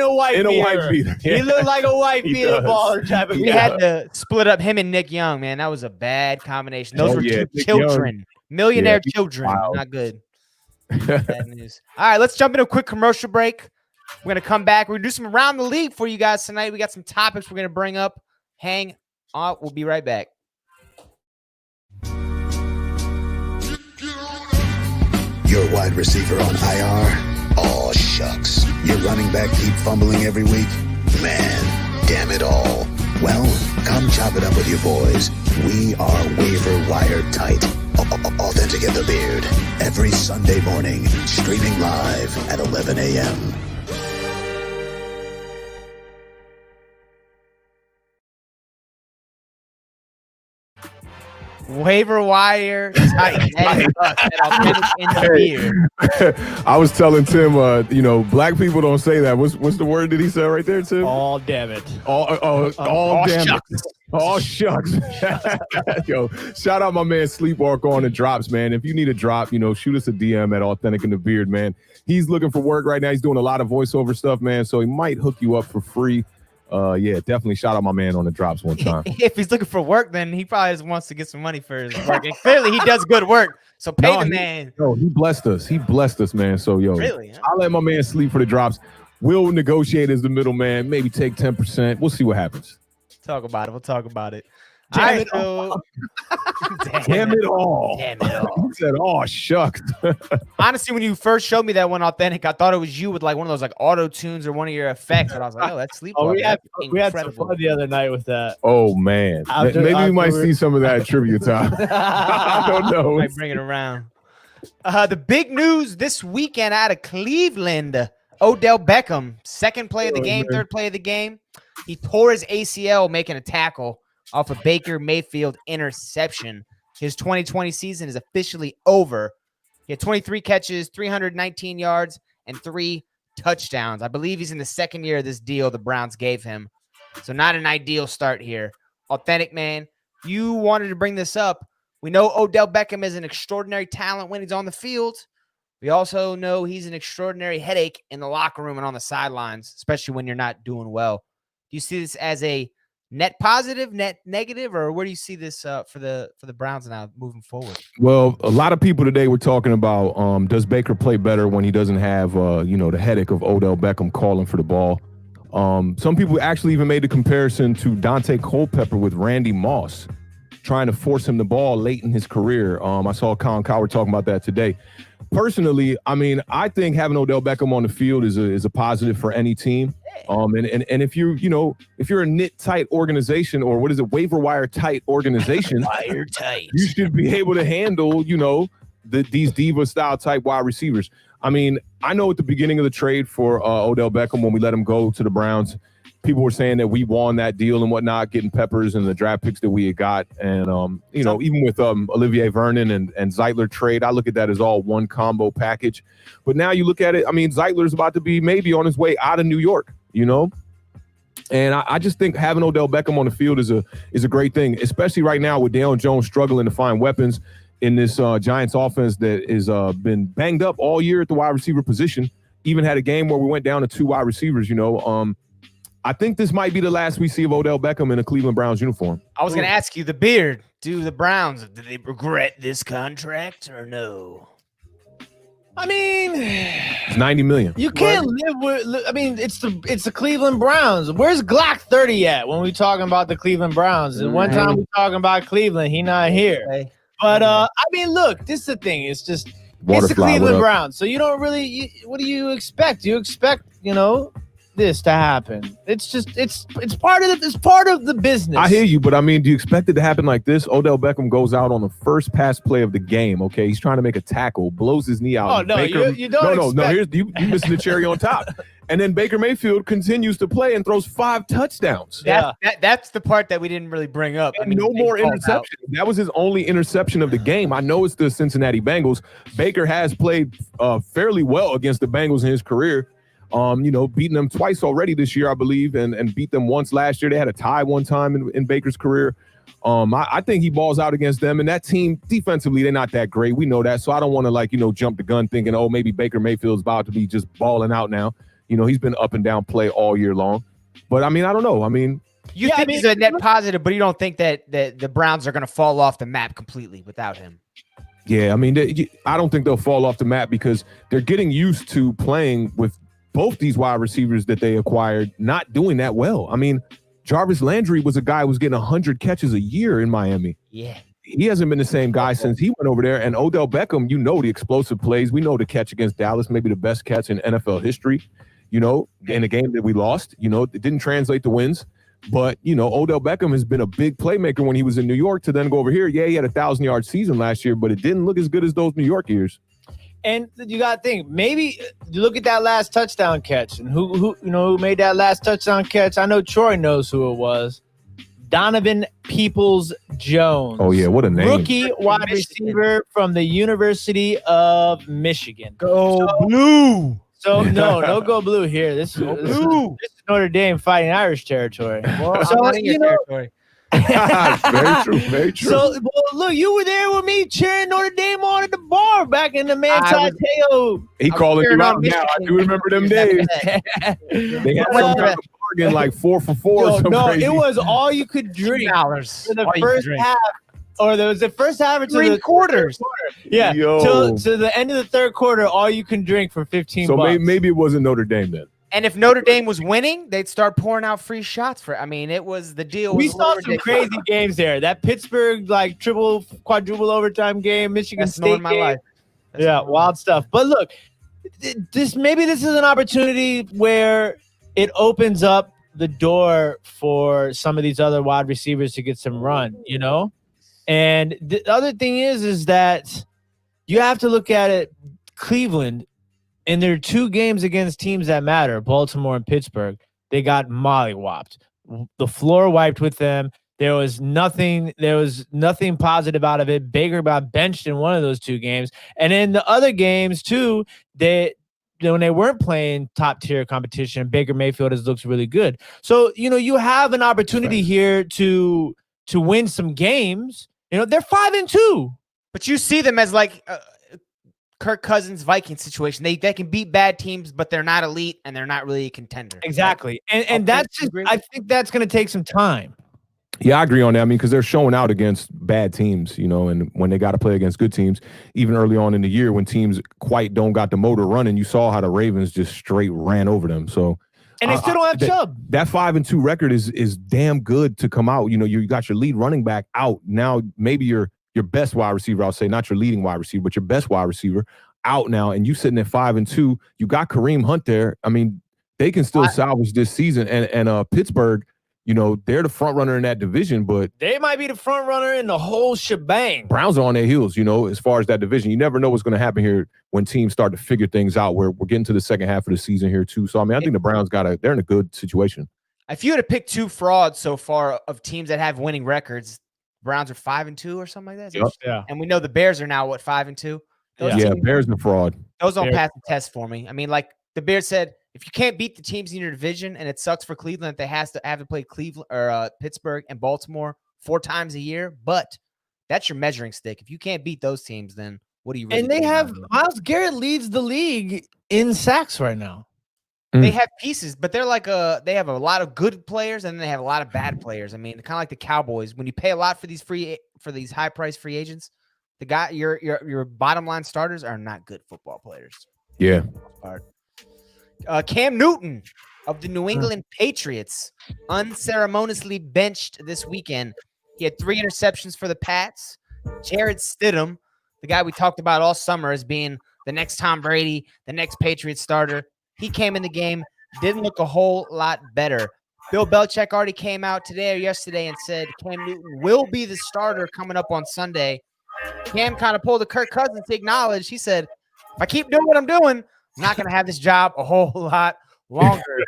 He looked like a wife beater baller type of guy. We had to split up him and Nick Young, man. That was a bad combination. Those were 2 children. Millionaire children. Wow. Not good. Bad news. All right, let's jump into a quick commercial break. We're going to come back. We're going to do some around the league for you guys tonight. We got some topics we're going to bring up. Hang on. We'll be right back. Your wide receiver on IR? Aw, shucks. Your running back keep fumbling every week? Man, damn it all. Well, come chop it up with your boys. We are waiver wire tight. Awthentik and the Beard. Every Sunday morning, streaming live at 11 a.m. Waiver wire tight. Awthentik and the Beard. I was telling Tim, black people don't say that. What's the word that he said right there, Tim? All damn it. All damn shucks. it. Oh, shucks. Yo, shout out my man Sleepwalk on the drops, man. If you need a drop, shoot us a DM at Awthentik and the Beard, man. He's looking for work right now. He's doing a lot of voiceover stuff, man. So he might hook you up for free. Definitely shout out my man on the drops one time. If he's looking for work, then he probably just wants to get some money for his work. And clearly he does good work. So pay the man. He blessed us. He blessed us, man. So, really? Huh? I'll let my man sleep for the drops. We'll negotiate as the middleman, maybe take 10%. We'll see what happens. We'll talk about it. Damn it all. Damn it all. Damn it all. He said, "Oh shucks." Honestly, when you first showed me that one Awthentik, I thought it was you with like one of those like auto tunes or one of your effects, but I was like, oh, that's Sleepwalker. we had Incredible. some fun the other night with that. Oh man, maybe we might see some of that trivia time. I don't know. Might bring it around. The big news this weekend out of Cleveland: Odell Beckham, second play of the game, third play of the game. He tore his ACL making a tackle off a Baker Mayfield interception. His 2020 season is officially over. He had 23 catches, 319 yards, and 3 touchdowns. I believe he's in the second year of this deal the Browns gave him. So not an ideal start here. Awthentik, man, you wanted to bring this up. We know Odell Beckham is an extraordinary talent when he's on the field. We also know he's an extraordinary headache in the locker room and on the sidelines, especially when you're not doing well. Do you see this as a net positive, net negative, or where do you see this for the Browns now moving forward? Well, a lot of people today were talking about does Baker play better when he doesn't have the headache of Odell Beckham calling for the ball. Some people actually even made the comparison to Dante Culpepper with Randy Moss, trying to force him the ball late in his career. I saw Colin Cowherd talking about that today. Personally, I mean, I think having Odell Beckham on the field is a positive for any team. And if you're a knit tight organization, or what is it, waiver wire tight organization, Wire tight. you should be able to handle, these diva style type wide receivers. I mean, I know at the beginning of the trade for Odell Beckham, when we let him go to the Browns, people were saying that we won that deal and whatnot, getting Peppers and the draft picks that we had got. And, even with Olivier Vernon and Zeitler trade, I look at that as all one combo package. But now you look at it, I mean, Zeitler's about to be maybe on his way out of New York, And I just think having Odell Beckham on the field is a great thing, especially right now with Deion Jones struggling to find weapons in this Giants offense that has been banged up all year at the wide receiver position. Even had a game where we went down to 2 wide receivers, I think this might be the last we see of Odell Beckham in a Cleveland Browns uniform. I was going to ask you, the beard, do the Browns, do they regret this contract or no? I mean, it's $90 million. You can't live with. I mean, it's the Cleveland Browns. Where's Glock 30 at when we talking about the Cleveland Browns? And one time we talking about Cleveland, he not here. Okay. But I mean, look, this is the thing. It's just it's the Cleveland Browns. So you don't really. What do you expect? You expect this to happen. It's just it's part of the business. I hear you, but I mean, do you expect it to happen like this? Odell Beckham goes out on the first pass play of the game. Okay, he's trying to make a tackle, blows his knee out. Oh no, Baker, you don't. No. Here's you missing the cherry on top. And then Baker Mayfield continues to play and throws 5 touchdowns. That's the part that we didn't really bring up. I mean, no more interception. That was his only interception of the game. I know it's the Cincinnati Bengals. Baker has played fairly well against the Bengals in his career. Beating them twice already this year, I believe, and beat them once last year. They had a tie one time in Baker's career. I think he balls out against them, and that team defensively, they're not that great. We know that, so I don't want to jump the gun thinking, oh, maybe Baker Mayfield's about to be just balling out now. He's been up and down play all year long. But I mean, I don't know. I mean, you think he's a net positive, but you don't think that the Browns are going to fall off the map completely without him? Yeah, I mean, I don't think they'll fall off the map because they're getting used to playing with both these wide receivers that they acquired not doing that well. I mean, Jarvis Landry was a guy who was getting 100 catches a year in Miami. Yeah. He hasn't been the same guy since he went over there. And Odell Beckham, the explosive plays. We know the catch against Dallas, maybe the best catch in NFL history, in a game that we lost. It didn't translate to wins. But, Odell Beckham has been a big playmaker when he was in New York to then go over here. Yeah, he had a 1,000-yard season last year, but it didn't look as good as those New York years. And you got to think, maybe you look at that last touchdown catch and who made that last touchdown catch. I know Troy knows who it was. Donovan Peoples-Jones. Oh, yeah. What a name. Rookie wide receiver from the University of Michigan. Go Blue. So, no go blue here. This is Notre Dame fighting Irish territory. Well, so, territory. Very true. So, look, you were there with me cheering Notre Dame on at the bar back in the Manti Te'o. He calling you out now. I do remember them days. They had some kind of bargain like 4 for 4. Crazy. It was all you could drink for the first half. Or there was the first half or 3 quarters. Yeah, till the end of the third quarter, all you can drink for $15. So maybe it wasn't Notre Dame then. And if Notre Dame was winning, they'd start pouring out free shots for. I mean, it was the deal. We Was a saw little some ridiculous. crazy games there. That Pittsburgh like quadruple overtime game, Michigan Best moment State of my game. life. Best Yeah, moment of my wild life. stuff. But look, this is an opportunity where it opens up the door for some of these other wide receivers to get some run, you know? And the other thing is that you have to look at it, Cleveland, and there are 2 games against teams that matter, Baltimore and Pittsburgh. They got mollywopped. The floor wiped with them. There was nothing positive out of it. Baker got benched in one of those 2 games. And in the other games, too, when they weren't playing top tier competition, Baker Mayfield looks really good. So, you have an opportunity here to win some games. They're 5-2. But you see them as like Kirk Cousins Vikings situation. They can beat bad teams, but they're not elite and they're not really a contender. Exactly. And that's just, I think that's going to take some time. Yeah, I agree on that. I mean, because they're showing out against bad teams, and when they got to play against good teams, even early on in the year when teams quite don't got the motor running, you saw how the Ravens just straight ran over them. So, and they still don't have Chubb. That 5-2 record is damn good to come out. You got your lead running back out. Now maybe your best wide receiver, I'll say, not your leading wide receiver, but your best wide receiver out now, and you sitting at 5-2. You got Kareem Hunt there. I mean, they can still salvage this season. And Pittsburgh, they're the front runner in that division, but they might be the front runner in the whole shebang. Browns are on their heels, as far as that division. You never know what's going to happen here when teams start to figure things out. We're getting to the second half of the season here too. So, I mean, I think the Browns they're in a good situation. If you had to pick 2 frauds so far of teams that have winning records, Browns are 5-2 or something like that. Yep. Yeah. And we know the Bears are now 5-2. Yeah, Bears are fraud. Those don't pass the test for me. I mean, like the Bears said, if you can't beat the teams in your division, and it sucks for Cleveland that they have to play Cleveland or Pittsburgh and Baltimore 4 times a year, but that's your measuring stick. If you can't beat those teams, then what do you really? And they have Myles Garrett leads the league in sacks right now. They have pieces, but they're like they have a lot of good players and they have a lot of bad players. I mean, kind of like the Cowboys. When you pay a lot for these high price free agents, your bottom line starters are not good football players. Yeah. Cam Newton of the New England Patriots unceremoniously benched this weekend. He had 3 interceptions for the Pats. Jared Stidham, the guy we talked about all summer as being the next Tom Brady, the next Patriots starter, he came in the game, didn't look a whole lot better. Bill Belichick already came out today or yesterday and said Cam Newton will be the starter coming up on Sunday. Cam kind of pulled a Kirk Cousins to acknowledge. He said, if I keep doing what I'm doing, I'm not going to have this job a whole lot longer.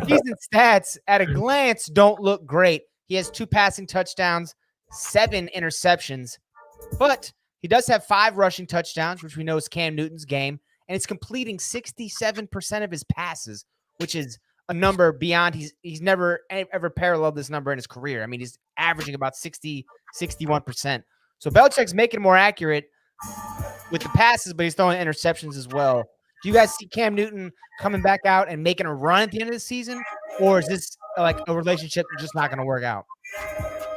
Season stats at a glance don't look great. He has 2 passing touchdowns, 7 interceptions, but he does have 5 rushing touchdowns, which we know is Cam Newton's game, and it's completing 67% of his passes, which is a number beyond he's never ever paralleled this number in his career. I mean, he's averaging about 61%. So Belichick's making it more accurate with the passes, but he's throwing interceptions as well. Do you guys see Cam Newton coming back out and making a run at the end of the season, or is this like a relationship just not going to work out?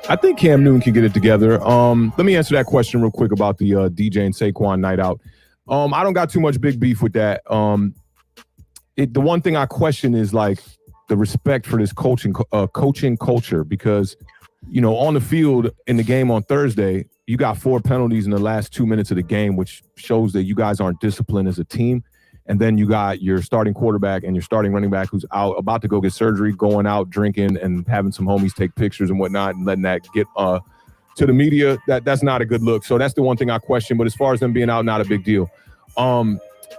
I think Cam Newton can get it together. Let me answer that question real quick about the DJ and Saquon night out. I don't got too much big beef with that. The one thing I question is like the respect for this coaching culture, because on the field in the game on Thursday, you got 4 penalties in the last 2 minutes of the game, which shows that you guys aren't disciplined as a team. And then you got your starting quarterback and your starting running back who's out about to go get surgery, going out drinking and having some homies take pictures and whatnot, and letting that get to the media. That's not a good look. So that's the one thing I question. But as far as them being out, not a big deal.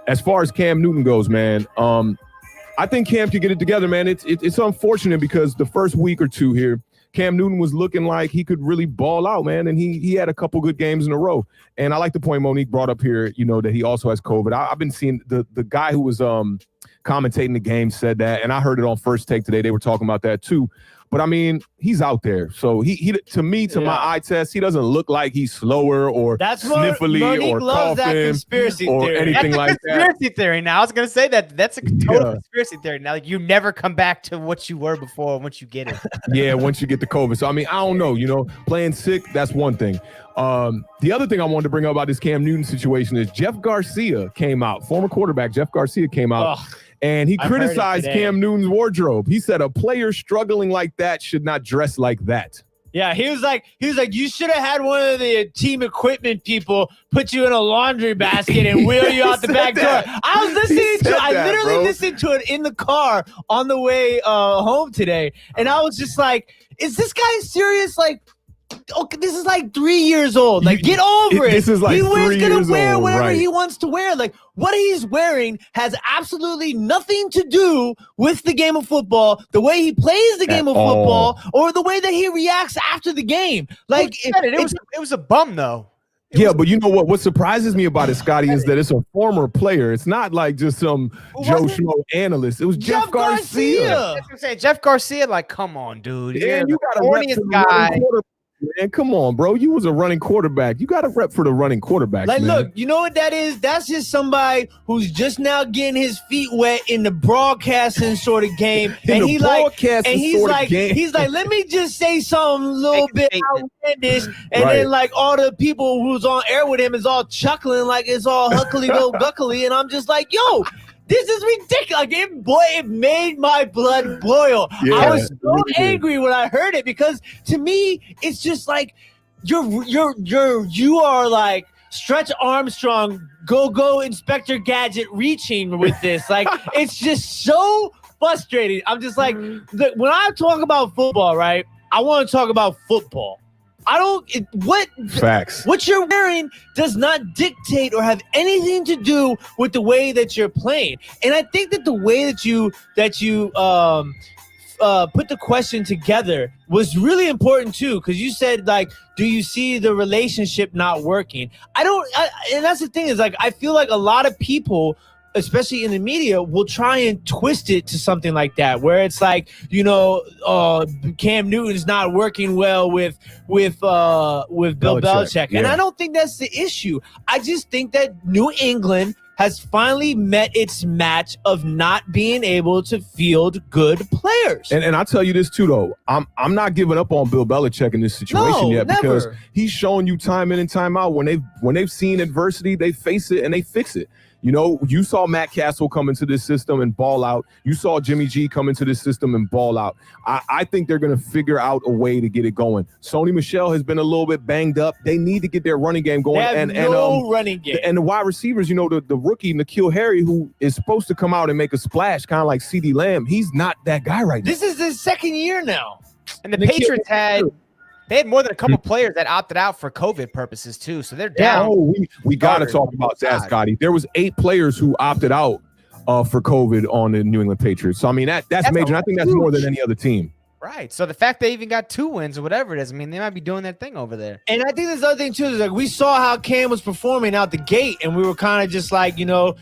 As far as Cam Newton goes, man, I think Cam can get it together, man. It's unfortunate because the first week or two here, Cam Newton was looking like he could really ball out, man, and he had a couple good games in a row. And I like the point Monique brought up here, that he also has COVID. I've been seeing the guy who was commentating the game said that, and I heard it on First Take today. They were talking about that too. But I mean, he's out there. So he to me, to my eye test, he doesn't look like he's slower or sniffly or coughing or anything like that. Conspiracy theory. Now I was gonna say that's a total conspiracy theory. Now, like you never come back to what you were before once you get it. Yeah, once you get the COVID. So I mean, I don't know. Playing sick, that's one thing. The other thing I wanted to bring up about this Cam Newton situation is Jeff Garcia came out, former quarterback Jeff Garcia came out. And he I've heard it criticized today. Cam Newton's wardrobe. He said a player struggling like that should not dress like that. Yeah, he was like, you should have had one of the team equipment people put you in a laundry basket and wheel you out the back door. I was listening to it. I literally listened to it in the car on the way home today. And I was just like, is this guy serious? Like, okay, this is like 3 years old. Like, get over it. This is like he's 3 gonna years wear old, whatever right. he wants to wear. Like, what he's wearing has absolutely nothing to do with the game of football, the way he plays the game of football, or the way that he reacts after the game. Like, it was a bum though. But you know what? What surprises me about it, Scotty, is that it's a former player. It's not like just some Joe Schmo analyst. It was Jeff Garcia. That's what I'm saying. Jeff Garcia, like, come on, dude. Yeah, you got a rep for the running quarterback. Man, come on, bro. You was a running quarterback. You got a rep for the running quarterback. Like, man. look, you know what that is? That's just somebody who's just now getting his feet wet in the broadcasting sort of game. And he's like, let me just say something a little bit outlandish. And then like all the people who's on air with him is all chuckling like it's all huckly-go-guckly. And I'm just like, yo, this is ridiculous. Like, it made my blood boil. Yeah, I was so angry when I heard it because to me, it's just like you are like Stretch Armstrong, go Inspector Gadget reaching with this. Like, it's just so frustrating. I'm just like, look, when I talk about football, right? I want to talk about football. Facts. What you're wearing does not dictate or have anything to do with the way that you're playing. And I think that the way that you put the question together was really important too, because you said, like, do you see the relationship not working? And that's the thing is, like, I feel like a lot of people, especially in the media, will try and twist it to something like that, where it's like, you know, Cam Newton's not working well with Bill Belichick. And I don't think that's the issue. I just think that New England has finally met its match of not being able to field good players. And I'll tell you this too, though. I'm not giving up on Bill Belichick in this situation yet, because he's showing you time in and time out when they've seen adversity, they face it and they fix it. You know, you saw Matt Castle come into this system and ball out. You saw Jimmy G come into this system and ball out. I think they're going to figure out a way to get it going. Sony Michel has been a little bit banged up. They need to get their running game going. They have no running game. And the wide receivers, you know, the rookie, N'Keal Harry, who is supposed to come out and make a splash, kind of like CeeDee Lamb, he's not that guy right now. This is his second year now. And the Patriots had more than a couple players that opted out for COVID purposes too, so they're down. Oh, we got to talk about that, Scotty. There was 8 players who opted out for COVID on the New England Patriots. So I mean that's major. And I think that's more than any other team. Right. So the fact they even got 2 wins or whatever it is, I mean, they might be doing their thing over there. And I think there's other thing too. Is like we saw how Cam was performing out the gate, and we were kind of just like, you know,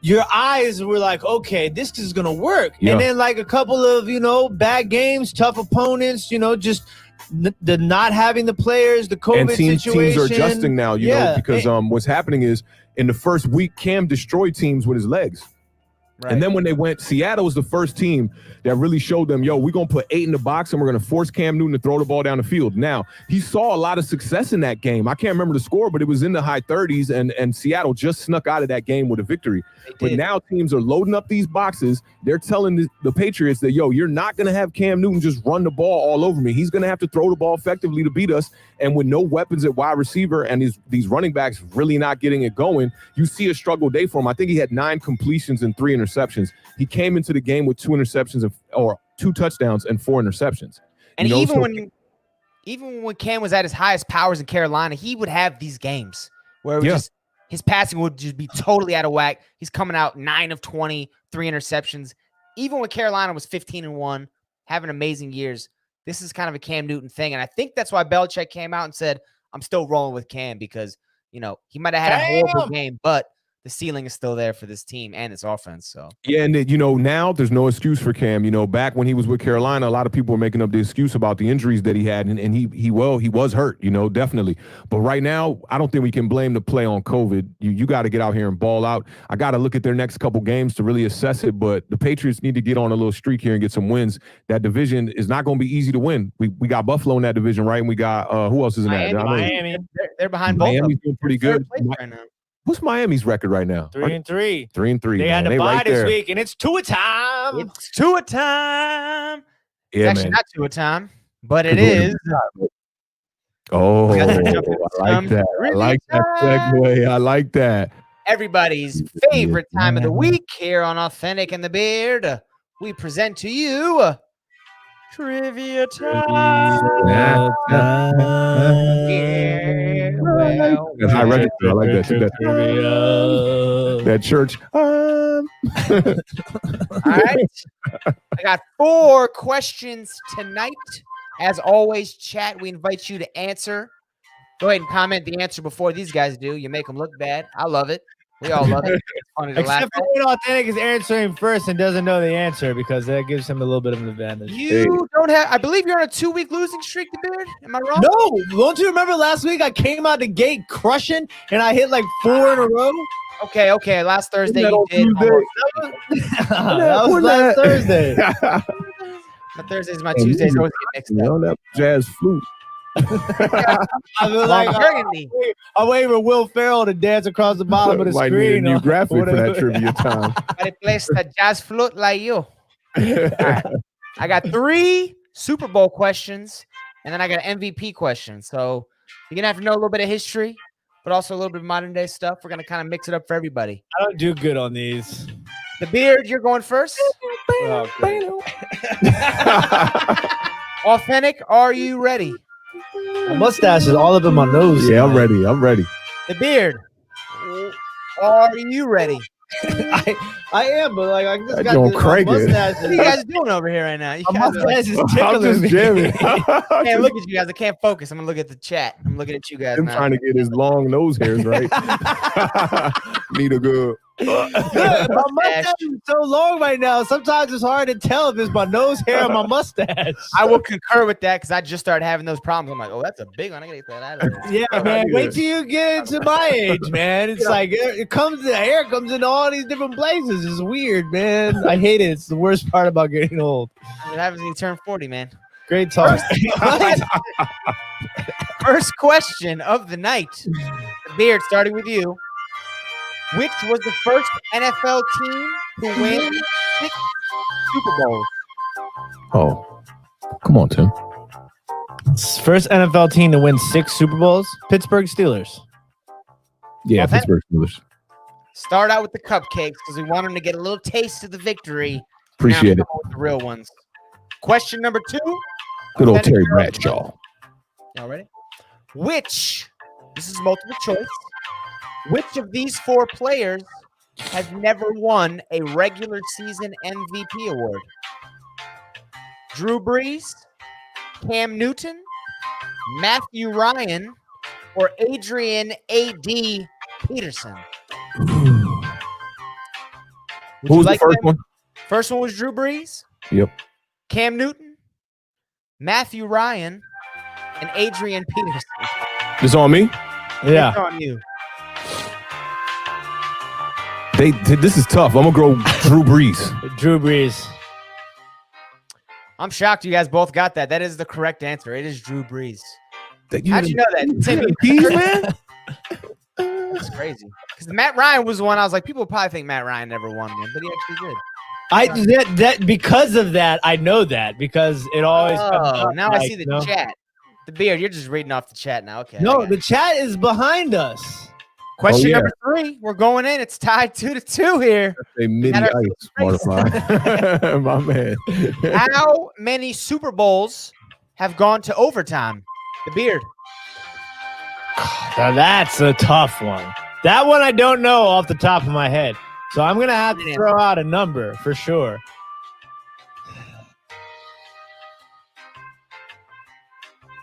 your eyes were like, okay, this is gonna work. Yeah. And then like a couple of, you know, bad games, tough opponents, you know, just the not having the players, the COVID and situation. Teams are adjusting now, you know, because what's happening is in the first week, Cam destroyed teams with his legs. Right. And then when they went, Seattle was the first team that really showed them, yo, we're going to put 8 in the box and we're going to force Cam Newton to throw the ball down the field. Now, he saw a lot of success in that game. I can't remember the score, but it was in the high 30s, and Seattle just snuck out of that game with a victory. But now teams are loading up these boxes. They're telling the Patriots that, yo, you're not going to have Cam Newton just run the ball all over me. He's going to have to throw the ball effectively to beat us. And with no weapons at wide receiver and these running backs really not getting it going, you see a struggle day for him. I think he had 9 completions and 3 interceptions. He came into the game with 2 interceptions or 2 touchdowns and 4 interceptions. And even when Cam was at his highest powers in Carolina, he would have these games where it was just his passing would just be totally out of whack. He's coming out 9 of 20, 3 interceptions. Even when Carolina was 15-1, having amazing years, this is kind of a Cam Newton thing. And I think that's why Belichick came out and said, I'm still rolling with Cam because, you know, he might have had a horrible game, but the ceiling is still there for this team and its offense. So yeah, and you know, now there's no excuse for Cam. You know, back when he was with Carolina, a lot of people were making up the excuse about the injuries that he had, and he was hurt, you know, definitely. But right now, I don't think we can blame the play on COVID. You got to get out here and ball out. I got to look at their next couple games to really assess it, but the Patriots need to get on a little streak here and get some wins. That division is not going to be easy to win. We got Buffalo in that division, right? And we got who else is in that? Miami. They're behind Miami's both of them. doing pretty good. Right now. What's Miami's record right now? 3-3. 3-3. They had to They buy right this there. week, and it's Tua time. It's Tua time. Yeah, It's actually man. not Tua time, but it is. Oh, I Gotta jump like into that. I like that segue. I like that. Everybody's favorite time of the week here on Authentic and the Beard. We present to you Trivia Time. Yeah. Yeah, well, That high register. I like that. That church. all right. I got 4 questions tonight. As always, chat, we invite you to answer. Go ahead and comment the answer before these guys do. You make them look bad. I love it. We all love it. It's funny to laugh Except for when Authentic is answering first and doesn't know the answer because that gives him a little bit of an advantage. You don't have. I believe you're on a 2-week losing streak, the Beard. Am I wrong? No, don't you remember last week I came out the gate crushing and I hit like 4 in a row? Okay. Last Thursday you did. That was last Thursday. My Thursdays and my Tuesdays always get mixed up. That jazz flute. I feel like Burgundy. I'm waiting for Will Ferrell to dance across the bottom of the Might need a screen. new graphic for that trivia time. Somebody plays the jazz flute like you. All right. I got 3 Super Bowl questions, and then I got an MVP question. So you're going to have to know a little bit of history, but also a little bit of modern day stuff. We're going to kind of mix it up for everybody. I don't do good on these. The Beard, you're going first. Oh, great. Authentic, are you ready? My mustache is all up in my nose. Yeah, I'm ready. The Beard, are you ready? I am, but like I just That got don't this crank it. mustache. What are you guys doing over here right now? You My guys are like, mustache is I'm tickling just me. jamming. I can't look at you guys. I can't focus. I'm going to look at the chat. I'm looking at you guys I'm now. trying to get his long nose hairs right. Need a good. Look, my mustache is so long right now. Sometimes it's hard to tell if it's my nose hair or my mustache. I will concur with that because I just started having those problems. I'm like, oh, that's a big one. I gotta get that out of there. Yeah, man. Wait till you get into my age, man. It's like the hair comes in all these different places. It's weird, man. I hate it. It's the worst part about getting old. It happens when you turn 40, man. Great talk. First question of the night. The Beard, starting with you. Which was the first NFL team to win 6 Super Bowls? Oh, come on, Tim. First NFL team to win 6 Super Bowls, Pittsburgh Steelers. Yeah, Authentic. Pittsburgh Steelers. Start out with the cupcakes because we want them to get a little taste of the victory. Appreciate Now it. I'm going with the real ones. Question number 2. Good old Authentic Terry girl. Bradshaw. Y'all ready? This is multiple choice. Which of these 4 players has never won a regular season MVP award? Drew Brees, Cam Newton, Matthew Ryan, or Adrian A.D. Peterson? Would Who you was like the first them? one? First one was Drew Brees, Yep. Cam Newton, Matthew Ryan, and Adrian Peterson. This on me? Yeah. It's on you. This is tough. I'm gonna go Drew Brees. Drew Brees. I'm shocked you guys both got that. That is the correct answer. It is Drew Brees. How'd How'd you know that? Tim, Keys, man? That's crazy. Because Matt Ryan was the one I was like, people probably think Matt Ryan never won one, but he actually did. That because of that, I know that because it always comes Oh, up, now I like, see the you know? chat. The Beard, you're just reading off the chat now. Okay. I No, got the it. chat is behind us. Question yeah. number 3. We're going in. It's tied 2-2 here. A mini Matter of ice mortified. My man. How many Super Bowls have gone to overtime? The Beard. Now that's a tough one. That one I don't know off the top of my head. So I'm going to have to throw out a number for sure.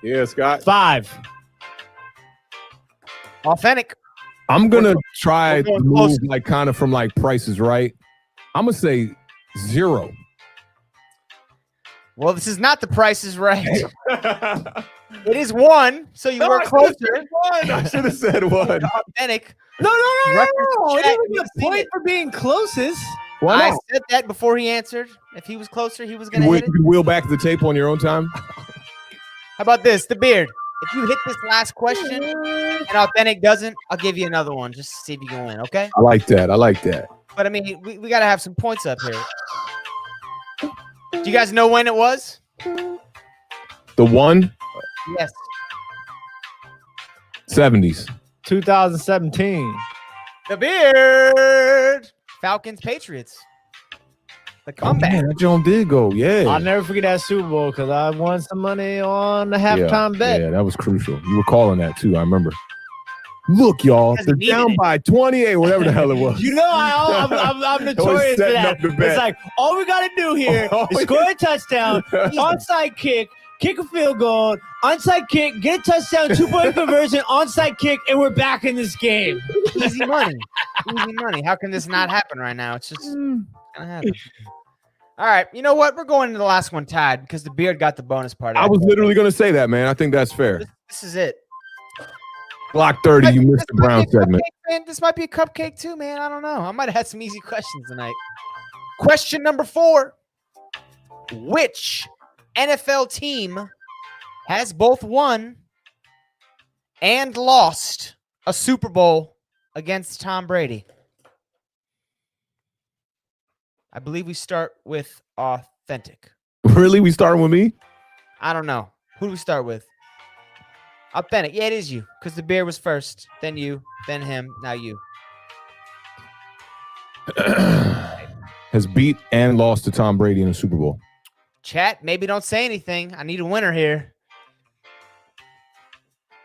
Yeah, Scott. 5. Authentic. I'm gonna try we're to going move closer. like kind of from like Prices Right. I'm gonna say 0. Well, this is not the Price is Right. It is 1, so you were closer. I should have said 1. Authentic. No. Reference the It chat. isn't You've a seen point it. for being closest. Why I not? said that before he answered. If he was closer, he was going to You hit it. can wheel back the tape on your own time. How about this? The Beard. If you hit this last question and Awthentik doesn't, I'll give you another one just to see if you can win, okay? I like that. But, I mean, we got to have some points up here. Do you guys know when it was? The one? Yes. 70s. 2017. The Beard. Falcons, Patriots. The comeback. Man, that Joan did go. Yeah. I'll never forget that Super Bowl because I won some money on the halftime bet. Yeah, that was crucial. You were calling that too. I remember. Look, y'all, they're down by 28, whatever the hell it was. You know, I'm notorious for that. It's like, all we got to do here is score a touchdown, onside kick, kick a field goal, onside kick, get a touchdown, 2-point conversion, onside kick, and we're back in this game. Easy money. Easy money. How can this not happen right now? It's just going to happen. All right. You know what? We're going to the last one tied because the Beard got the bonus part. I was literally going to say that, man. I think that's fair. This is it. Block 30, you missed the Brown segment. Man, this might be a cupcake too, man. I don't know. I might have had some easy questions tonight. Question number 4. Which NFL team has both won and lost a Super Bowl against Tom Brady? I believe we start with Awthentik. Really? We starting with me? I don't know. Who do we start with? Awthentik. Yeah, it is you. Because the Bear was first. Then you. Then him. Now you. Has beat and lost to Tom Brady in the Super Bowl. Chat, maybe don't say anything. I need a winner here.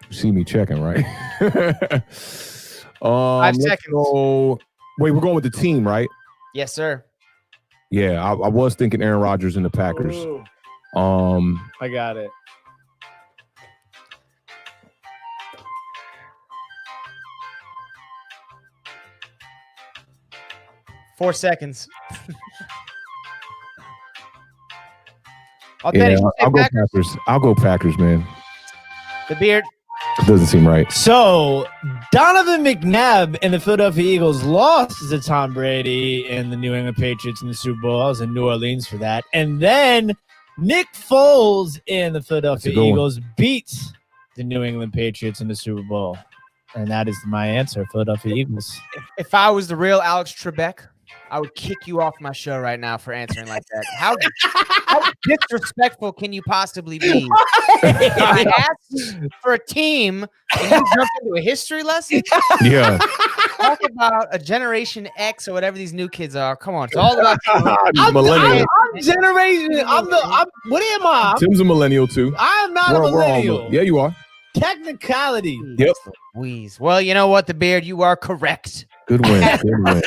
You see me checking, right? 5 seconds. Wait, we're going with the team, right? Yes, sir. Yeah, I was thinking Aaron Rodgers and the Packers. Ooh. I got it. Four seconds. Yeah, I'll go Packers. I'll go Packers, man. The Beard. It doesn't seem right. So, Donovan McNabb and the Philadelphia Eagles lost to Tom Brady and the New England Patriots in the Super Bowl. I was in New Orleans for that. And then Nick Foles and the Philadelphia Eagles beat the New England Patriots in the Super Bowl. And that is my answer, Philadelphia Eagles. If I was the real Alex Trebek, I would kick you off my show right now for answering like that. How disrespectful can you possibly be? I asked for a team and you jumped into a history lesson? Yeah. Talk about a Generation X or whatever these new kids are. Come on. It's all about millennial. I'm generation. What am I? Tim's a millennial too. I am not a millennial. Yeah, you are. Technicality. Yep. Wheeze. Well, you know what, the Beard, you are correct. Good win. Good win.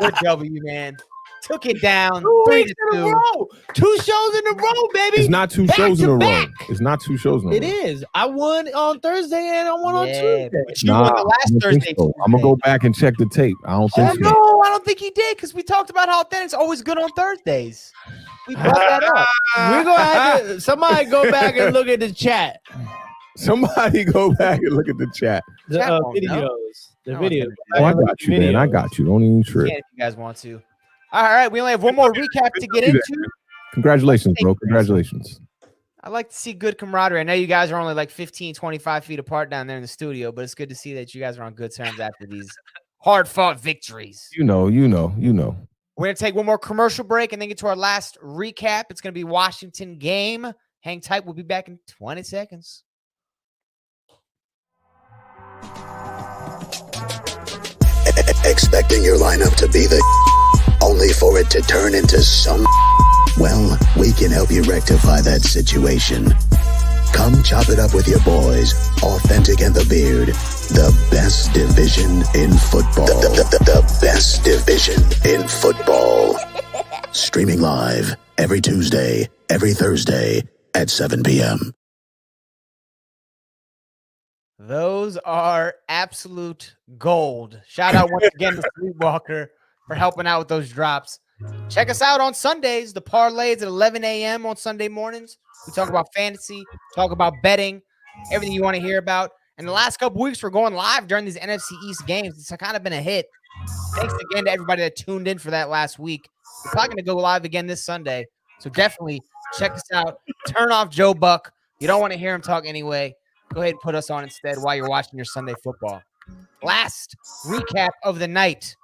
Good W, man. Took it down. 2 3 weeks to in a 2. row. 2 shows in a row, baby. It's not 2 shows in a row. It's not 2 shows in a row. It is. I won on Thursday and I won on Tuesday. But you won the last Thursday. So. I'm gonna go back and check the tape. I don't think so. No, I don't think he did because we talked about how Authentik's always good on Thursdays. We brought that up. We're gonna have to somebody go back and look at the chat. Somebody go back and look at the chat. The videos. The video. Oh, I got you, man. I got you. Don't even trip. If you guys want to. All right, we only have one more recap to get into. Congratulations, bro. Congratulations. I like to see good camaraderie. I know you guys are only like 15, 25 feet apart down there in the studio, but it's good to see that you guys are on good terms after these hard-fought victories. You know. We're going to take one more commercial break and then get to our last recap. It's going to be Washington game. Hang tight. We'll be back in 20 seconds. Expecting your lineup to be the only for it to turn into some. Well, we can help you rectify that situation. Come chop it up with your boys, Awthentik and the Beard. The best division in football. The best division in football. Streaming live every Tuesday, every Thursday at 7 p.m. Those are absolute gold. Shout out once again to Sleepwalker for helping out with those drops. Check us out on Sundays, the parlays at 11 a.m. on Sunday mornings. We talk about fantasy, talk about betting, everything you want to hear about. And the last couple weeks, we're going live during these NFC East games. It's kind of been a hit. Thanks again to everybody that tuned in for that last week. We're probably going to go live again this Sunday. So definitely check us out. Turn off Joe Buck. You don't want to hear him talk anyway. Go ahead and put us on instead while you're watching your Sunday football. Last recap of the night.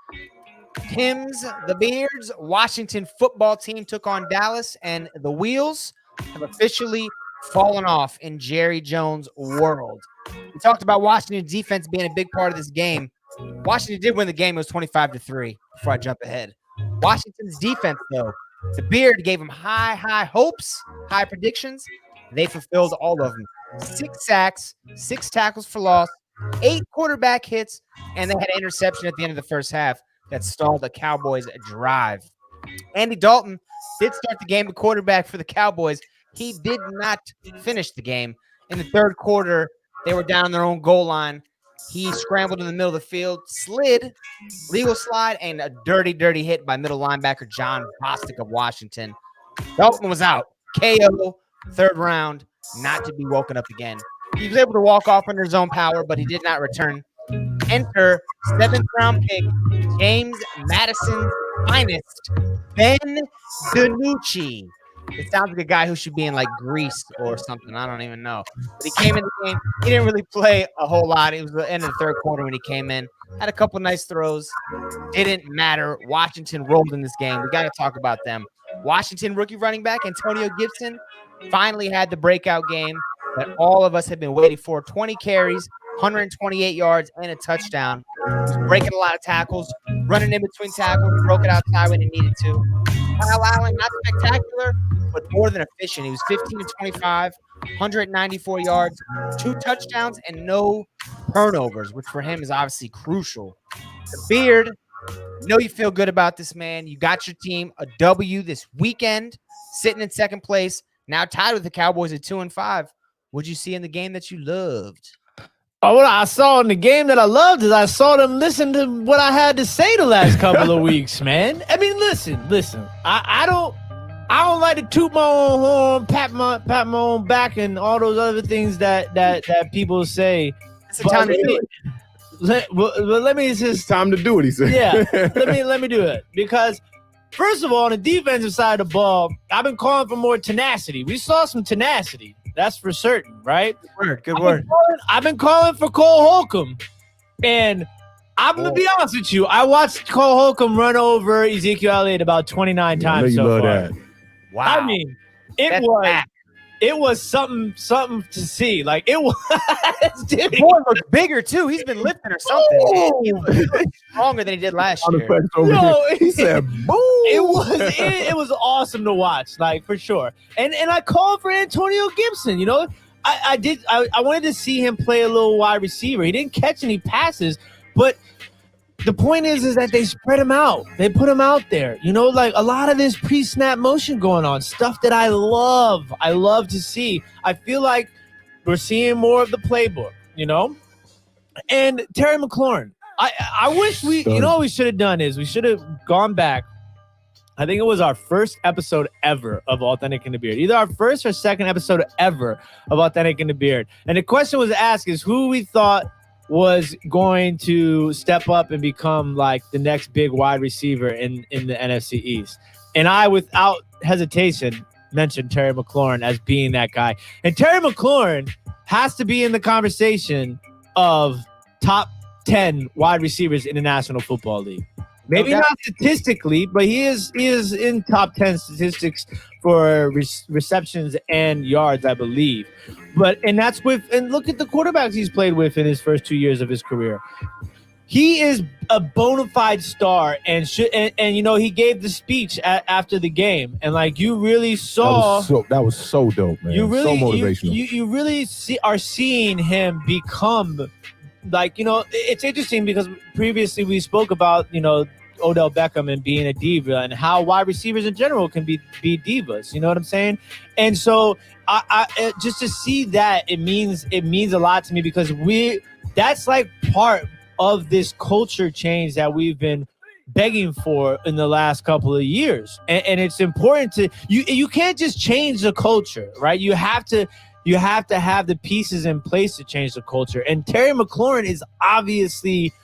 Tim's, the Beards, Washington football team took on Dallas, and the wheels have officially fallen off in Jerry Jones' world. We talked about Washington's defense being a big part of this game. Washington did win the game. It was 25-3 before I jump ahead. Washington's defense, though, the Beard gave them high hopes, high predictions. They fulfilled all of them. 6 sacks, 6 tackles for loss, 8 quarterback hits, and they had an interception at the end of the first half that stalled the Cowboys' drive. Andy Dalton did start the game, the quarterback for the Cowboys. He did not finish the game. In the third quarter, they were down their own goal line. He scrambled in the middle of the field, slid, legal slide, and a dirty hit by middle linebacker John Bostic of Washington. Dalton was out. KO, third round, not to be woken up again. He was able to walk off under his own power, but he did not return. Enter 7th-round pick, James Madison's finest, Ben DiNucci. It sounds like a guy who should be in like Greece or something. I don't even know. But he came in the game. He didn't really play a whole lot. It was the end of the third quarter when he came in. Had a couple nice throws. Didn't matter. Washington rolled in this game. We got to talk about them. Washington rookie running back Antonio Gibson finally had the breakout game that all of us have been waiting for. 20 carries, 128 yards, and a touchdown. He was breaking a lot of tackles, running in between tackles, broke it outside when he needed to. Kyle Allen, not spectacular, but more than efficient. He was 15-25, 194 yards, 2 touchdowns, and no turnovers, which for him is obviously crucial. The Beard, you know you feel good about this, man. You got your team a W this weekend, sitting in second place, now tied with the Cowboys at 2-5. What'd you see in the game that you loved? Oh, what I saw in the game that I loved is I saw them listen to what I had to say the last couple of weeks, man. I mean, listen. I don't like to toot my own horn, pat my own back, and all those other things that people say. It's the time to do it. Let me just. It's time to do it, he said. Yeah, let me do it. Because, first of all, on the defensive side of the ball, I've been calling for more tenacity. We saw some tenacity. That's for certain, right? Good word. I've been calling for Cole Holcomb. And I'm going to be honest with you. I watched Cole Holcomb run over Ezekiel Elliott about 29 times so far. That. Wow. I mean, it was something to see. Like, it was. Dude, boy looks bigger, too. He's been lifting or something. He looks stronger than he did last year. No, he said, boom. It was awesome to watch, like, for sure. And I called for Antonio Gibson, you know. I wanted to see him play a little wide receiver. He didn't catch any passes, but the point is that they spread him out. They put him out there. You know, like a lot of this pre-snap motion going on, stuff that I love. I love to see. I feel like we're seeing more of the playbook, you know? And Terry McLaurin, I wish you know what we should have done is we should have gone back. I think it was our first episode ever of Awthentik in the Beard. Either our first or second episode ever of Awthentik in the Beard. And the question was asked is who we thought was going to step up and become like the next big wide receiver in the NFC East. And I, without hesitation, mentioned Terry McLaurin as being that guy. And Terry McLaurin has to be in the conversation of top 10 wide receivers in the National Football League. Maybe not statistically, but he is in top 10 statistics for receptions and yards, I believe. And that's and look at the quarterbacks he's played with in his first 2 years of his career. He is a bona fide star, and you know he gave the speech after the game, and like you really saw that was so dope, man. You really, so motivational. You really are seeing him become like, you know, it's interesting because previously we spoke about, you know, Odell Beckham and being a diva and how wide receivers in general can be divas. You know what I'm saying? And so I just to see that it means a lot to me because that's like part of this culture change that we've been begging for in the last couple of years. And it's important to you can't just change the culture, right? You have to have the pieces in place to change the culture. And Terry McLaurin is obviously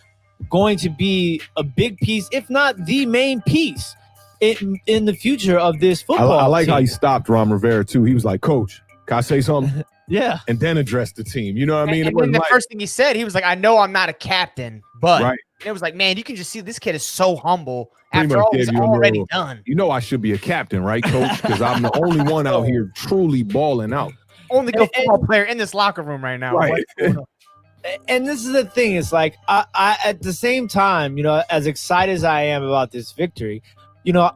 going to be a big piece, if not the main piece in the future of this football I like team. how he stopped Ron Rivera too. He was like, "Coach, can I say something?" Yeah. and then address the team. You know what I mean? And then the first thing he said, he was like, I know I'm not a captain, but Right. it was like, man, you can just see this kid is so humble Pretty after much all gave he's you a already little- done. You know I should be a captain, right, coach? Because I'm the only one out here truly balling out. Only good football player in this locker room right now. Right. And this is the thing. It's like I at the same time, as excited as I am about this victory,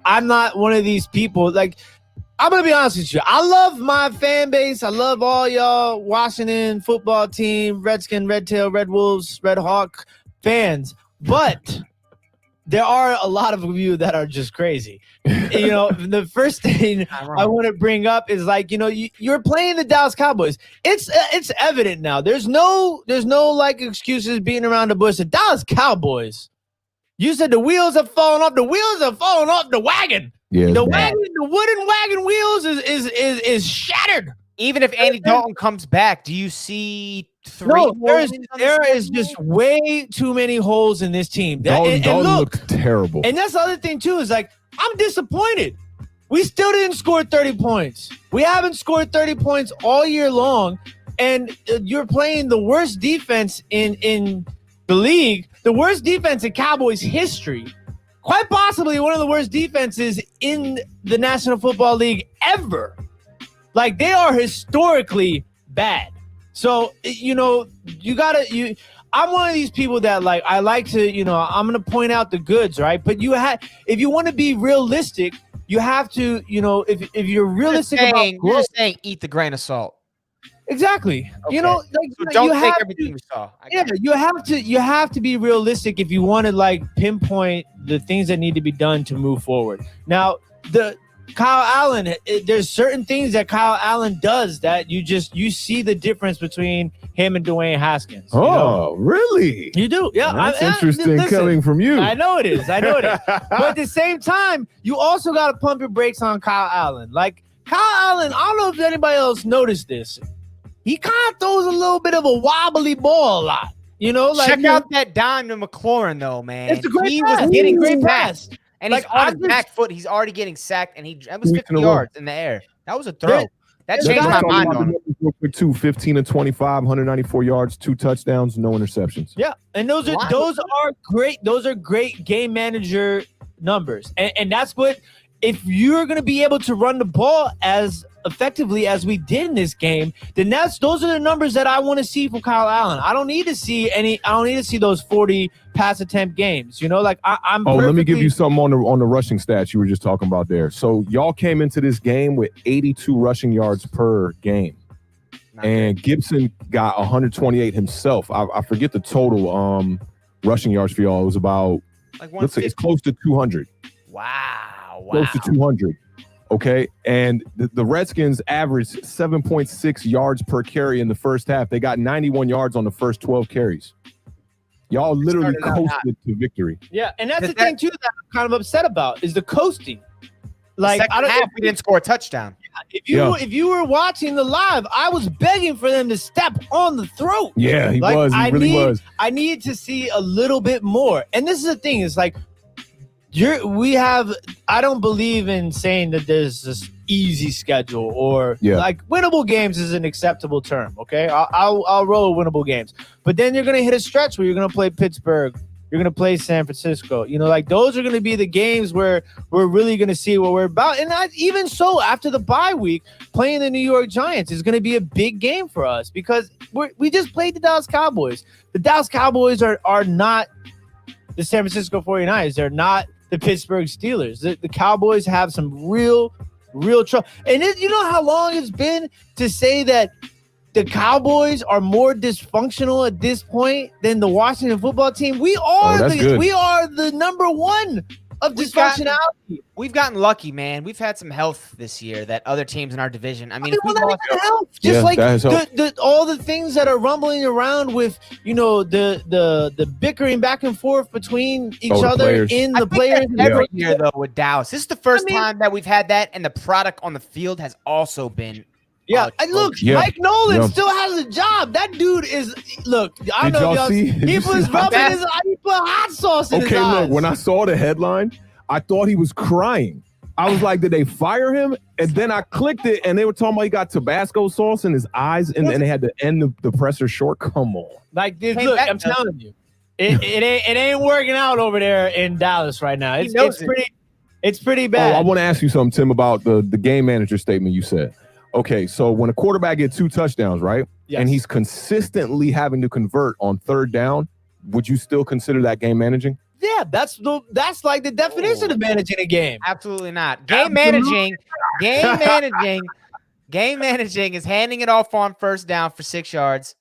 I'm not one of these people. Like, I'm gonna be honest with you. I love my fan base. I love all y'all Washington football team, Redskin, Red Tail, Red Wolves, Red Hawk fans. But there are a lot of you that are just crazy. The first thing I want to bring up is like, you're playing the Dallas Cowboys. It's evident now. There's no like excuses beating around the bush. The Dallas Cowboys. You said the wheels have fallen off. The wheels have fallen off the wagon. Yeah, The wooden wagon wheels is shattered. Even if Andy Dalton comes back, do you see three? No, holes on there this is schedule? just way too many holes in this team. Dalton And look, looked terrible. and that's the other thing too, is like, I'm disappointed. We still didn't score 30 points. We haven't scored 30 points all year long, and you're playing the worst defense in the league, the worst defense in Cowboys history, quite possibly one of the worst defenses in the National Football League ever. Like, they are historically bad. So, I'm one of these people that, like, I like to, I'm going to point out the goods, right? But if you want to be realistic, you have to, if you're realistic about You're growth, just saying eat the grain of salt. exactly. Okay. Like, So don't you take have everything to, we saw. you have to be realistic if you want to, like, pinpoint the things that need to be done to move forward. Now, Kyle Allen, there's certain things that Kyle Allen does that you see the difference between him and Dwayne Haskins. Oh, really? You do, yeah. That's interesting listen, coming from you. I know it is. But at the same time, you also got to pump your brakes on Kyle Allen. Like, Kyle Allen, I don't know if anybody else noticed this. He kind of throws a little bit of a wobbly ball a lot. Check out that dime to McLaurin, though, man. It's a great he pass. was getting Great pass. pass. And he's Like, on I his just- back foot. He's already getting sacked, and that was 2 weeks 50 in a row. yards in the air. That was a throw. That Yeah, changed my guys- mind on him. Real quick too, 15 and 25, 194 yards, 2 touchdowns, no interceptions. Yeah, and those are great. Those are great game manager numbers, and that's what, if you're going to be able to run the ball as effectively as we did in this game, then those are the numbers that I want to see from Kyle Allen. I don't need to see those 40 pass attempt games. I'm. Oh, let me give you something on the rushing stats you were just talking about there. So y'all came into this game with 82 rushing yards per game. And Gibson got 128 himself. I forget the total rushing yards for y'all. It was about, let's say it's close to 200. Wow. Close to 200. Okay. And the Redskins averaged 7.6 yards per carry in the first half. They got 91 yards on the first 12 carries. Y'all literally coasted to victory. Yeah, and that's the thing too that I'm kind of upset about is the coasting. Like, I don't know if we didn't score a touchdown. If you were watching the live, I was begging for them to step on the throat. Yeah, he was. He really was. I need to see a little bit more. And this is the thing: is like I don't believe in saying that there's this easy schedule or like winnable games is an acceptable term. Okay, I'll roll winnable games, but then you're gonna hit a stretch where you're gonna play Pittsburgh. You're going to play San Francisco. Like, those are going to be the games where we're really going to see what we're about. And even so, after the bye week, playing the New York Giants is going to be a big game for us because we just played the Dallas Cowboys. The Dallas Cowboys are not the San Francisco 49ers. They're not the Pittsburgh Steelers. The Cowboys have some real trouble. And you know how long it's been to say that the Cowboys are more dysfunctional at this point than the Washington football team? We are the number one of dysfunctionality. We've gotten lucky, man. We've had some health this year that other teams in our division. I mean, all the things that are rumbling around with, the bickering back and forth between each other in the players. Every year, though, with Dallas, this is the first time that we've had that, and the product on the field has also been. Yeah, and look, Mike Nolan still has a job. That dude is I don't know if y'all see. He put hot sauce in his eyes. Okay, look, when I saw the headline, I thought he was crying. I was like, did they fire him? And then I clicked it, and they were talking about he got Tabasco sauce in his eyes, and they had to end the presser short. Come on. Like this, look, I'm telling you, it ain't working out over there in Dallas right now. It's pretty bad. Oh, I want to ask you something, Tim, about the game manager statement you said. Okay, so when a quarterback gets 2 touchdowns, right? Yes. And he's consistently having to convert on 3rd down, would you still consider that game managing? Yeah, that's like the definition of managing a game. Absolutely not. Game managing is handing it off on 1st down for 6 yards,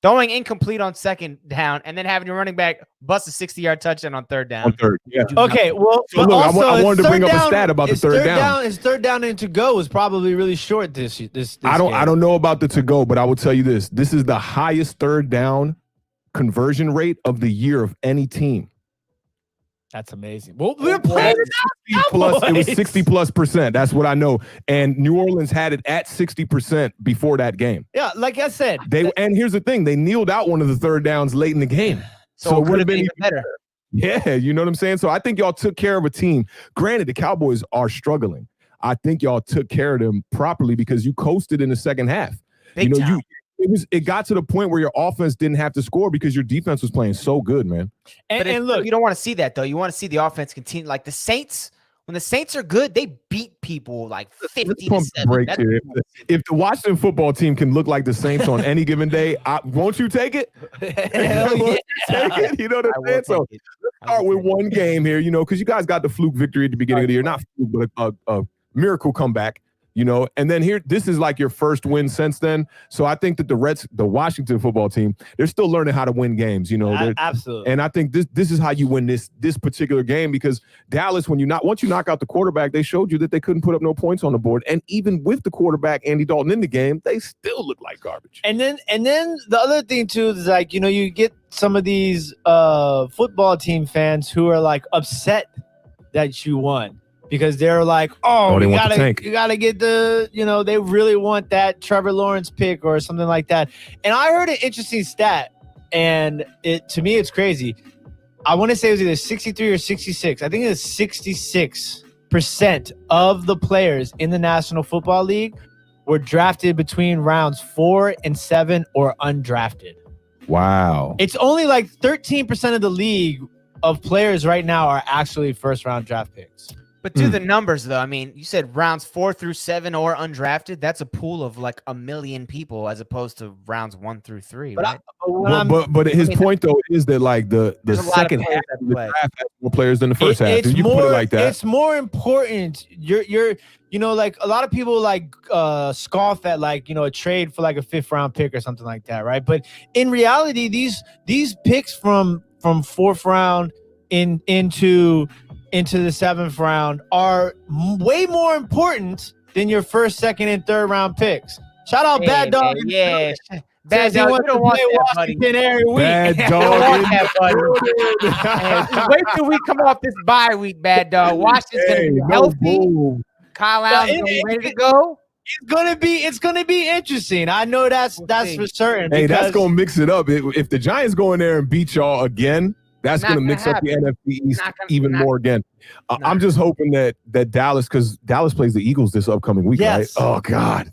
throwing incomplete on 2nd down, and then having your running back bust a 60-yard touchdown on 3rd down. On 3rd, yeah. Okay, well, so look, I wanted to bring up a stat about the 3rd down. His 3rd down and to go was probably really short this I don't know about the to go, but I will tell you this: this is the highest 3rd down conversion rate of the year of any team. That's amazing. Well, we're playing it was 60+%. That's what I know. And New Orleans had it at 60% before that game. Yeah, like I said. And here's the thing. They kneeled out one of the 3rd downs late in the game. So it would have been even better. Yeah, you know what I'm saying? So I think y'all took care of a team. Granted, the Cowboys are struggling. I think y'all took care of them properly because you coasted in the second half. Big time. It got to the point where your offense didn't have to score because your defense was playing so good, man. And look, you don't want to see that, though. You want to see the offense continue. Like the Saints, when the Saints are good, they beat people like 50-7. If the Washington football team can look like the Saints on any given day, won't you take it? Hell yeah. Take it? You know what I'm saying? So let's start with one game here, because you guys got the fluke victory at the beginning of the year. Not fluke, but a miracle comeback. And then this is like your first win since then. So I think that the Washington football team, they're still learning how to win games. Absolutely. And I think this is how you win this particular game because Dallas, once you knock out the quarterback, they showed you that they couldn't put up no points on the board. And even with the quarterback Andy Dalton in the game, they still look like garbage. And then the other thing too is like you get some of these football team fans who are like upset that you won. Because they're like, you gotta get they really want that Trevor Lawrence pick or something like that. And I heard an interesting stat, and to me it's crazy. I want to say it was either 63 or 66. I think it's 66% of the players in the National Football League were drafted between rounds 4 and 7 or undrafted. Wow. It's only like 13% of the league of players right now are actually first-round draft picks. But the numbers, though, I mean, you said rounds 4 through 7 or undrafted. That's a pool of like 1 million people as opposed to rounds 1 through 3, right? But his point, though, is that like the second half of the draft has more players than the first half. You put it like that. It's more important. You're like a lot of people like scoff at like, a trade for like a 5th-round pick or something like that, right? But in reality, these picks from 4th round into the 7th round are way more important than your 1st, 2nd, and 3rd round picks. Shout out Bad Dog. Yeah. Bad Dog, you don't want that, buddy. Every week. Bad Dog. Wait till we come off this bye week, Bad Dog. Washington's going to be healthy. Kyle Allen's going to be ready to go. It's gonna be interesting. I know that's for certain. Hey, that's gonna mix it up. If the Giants go in there and beat y'all again, that's going to mix up the NFC East even more again. I'm just hoping that Dallas, because Dallas plays the Eagles this upcoming week, right? Oh, God.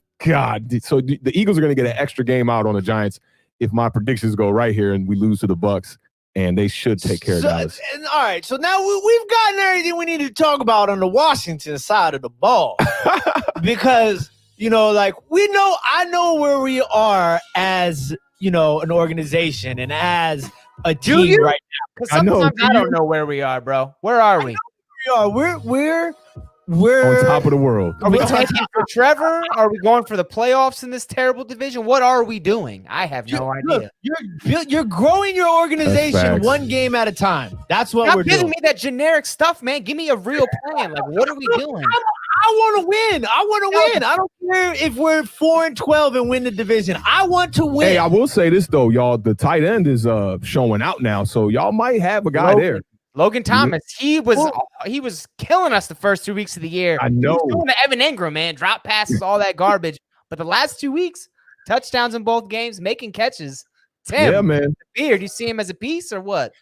So the Eagles are going to get an extra game out on the Giants if my predictions go right here and we lose to the Bucks, and they should take care of Dallas. All right, so now we've gotten everything we need to talk about on the Washington side of the ball. Because, I know where we are as, an organization and as a team right now. Because sometimes I don't know where we are, bro. Where are we? We're on top of the world. Are we tanking for Trevor? Are we going for the playoffs in this terrible division? What are we doing? I have no idea. You're growing your organization one game at a time. That's what we're doing. Stop giving me that generic stuff, man. Give me a real plan. Like, what are we doing? I want to win. I don't care if we're 4-12 and win the division. I want to win. Hey, I will say this though, y'all. The tight end is showing out now, so y'all might have a guy there. Logan Thomas, he was killing us the first 2 weeks of the year. I know. He was doing the Evan Ingram, man. Drop passes, all that garbage. But the last 2 weeks, touchdowns in both games, making catches. Tim, yeah, man. Beard, you see him as a piece or what?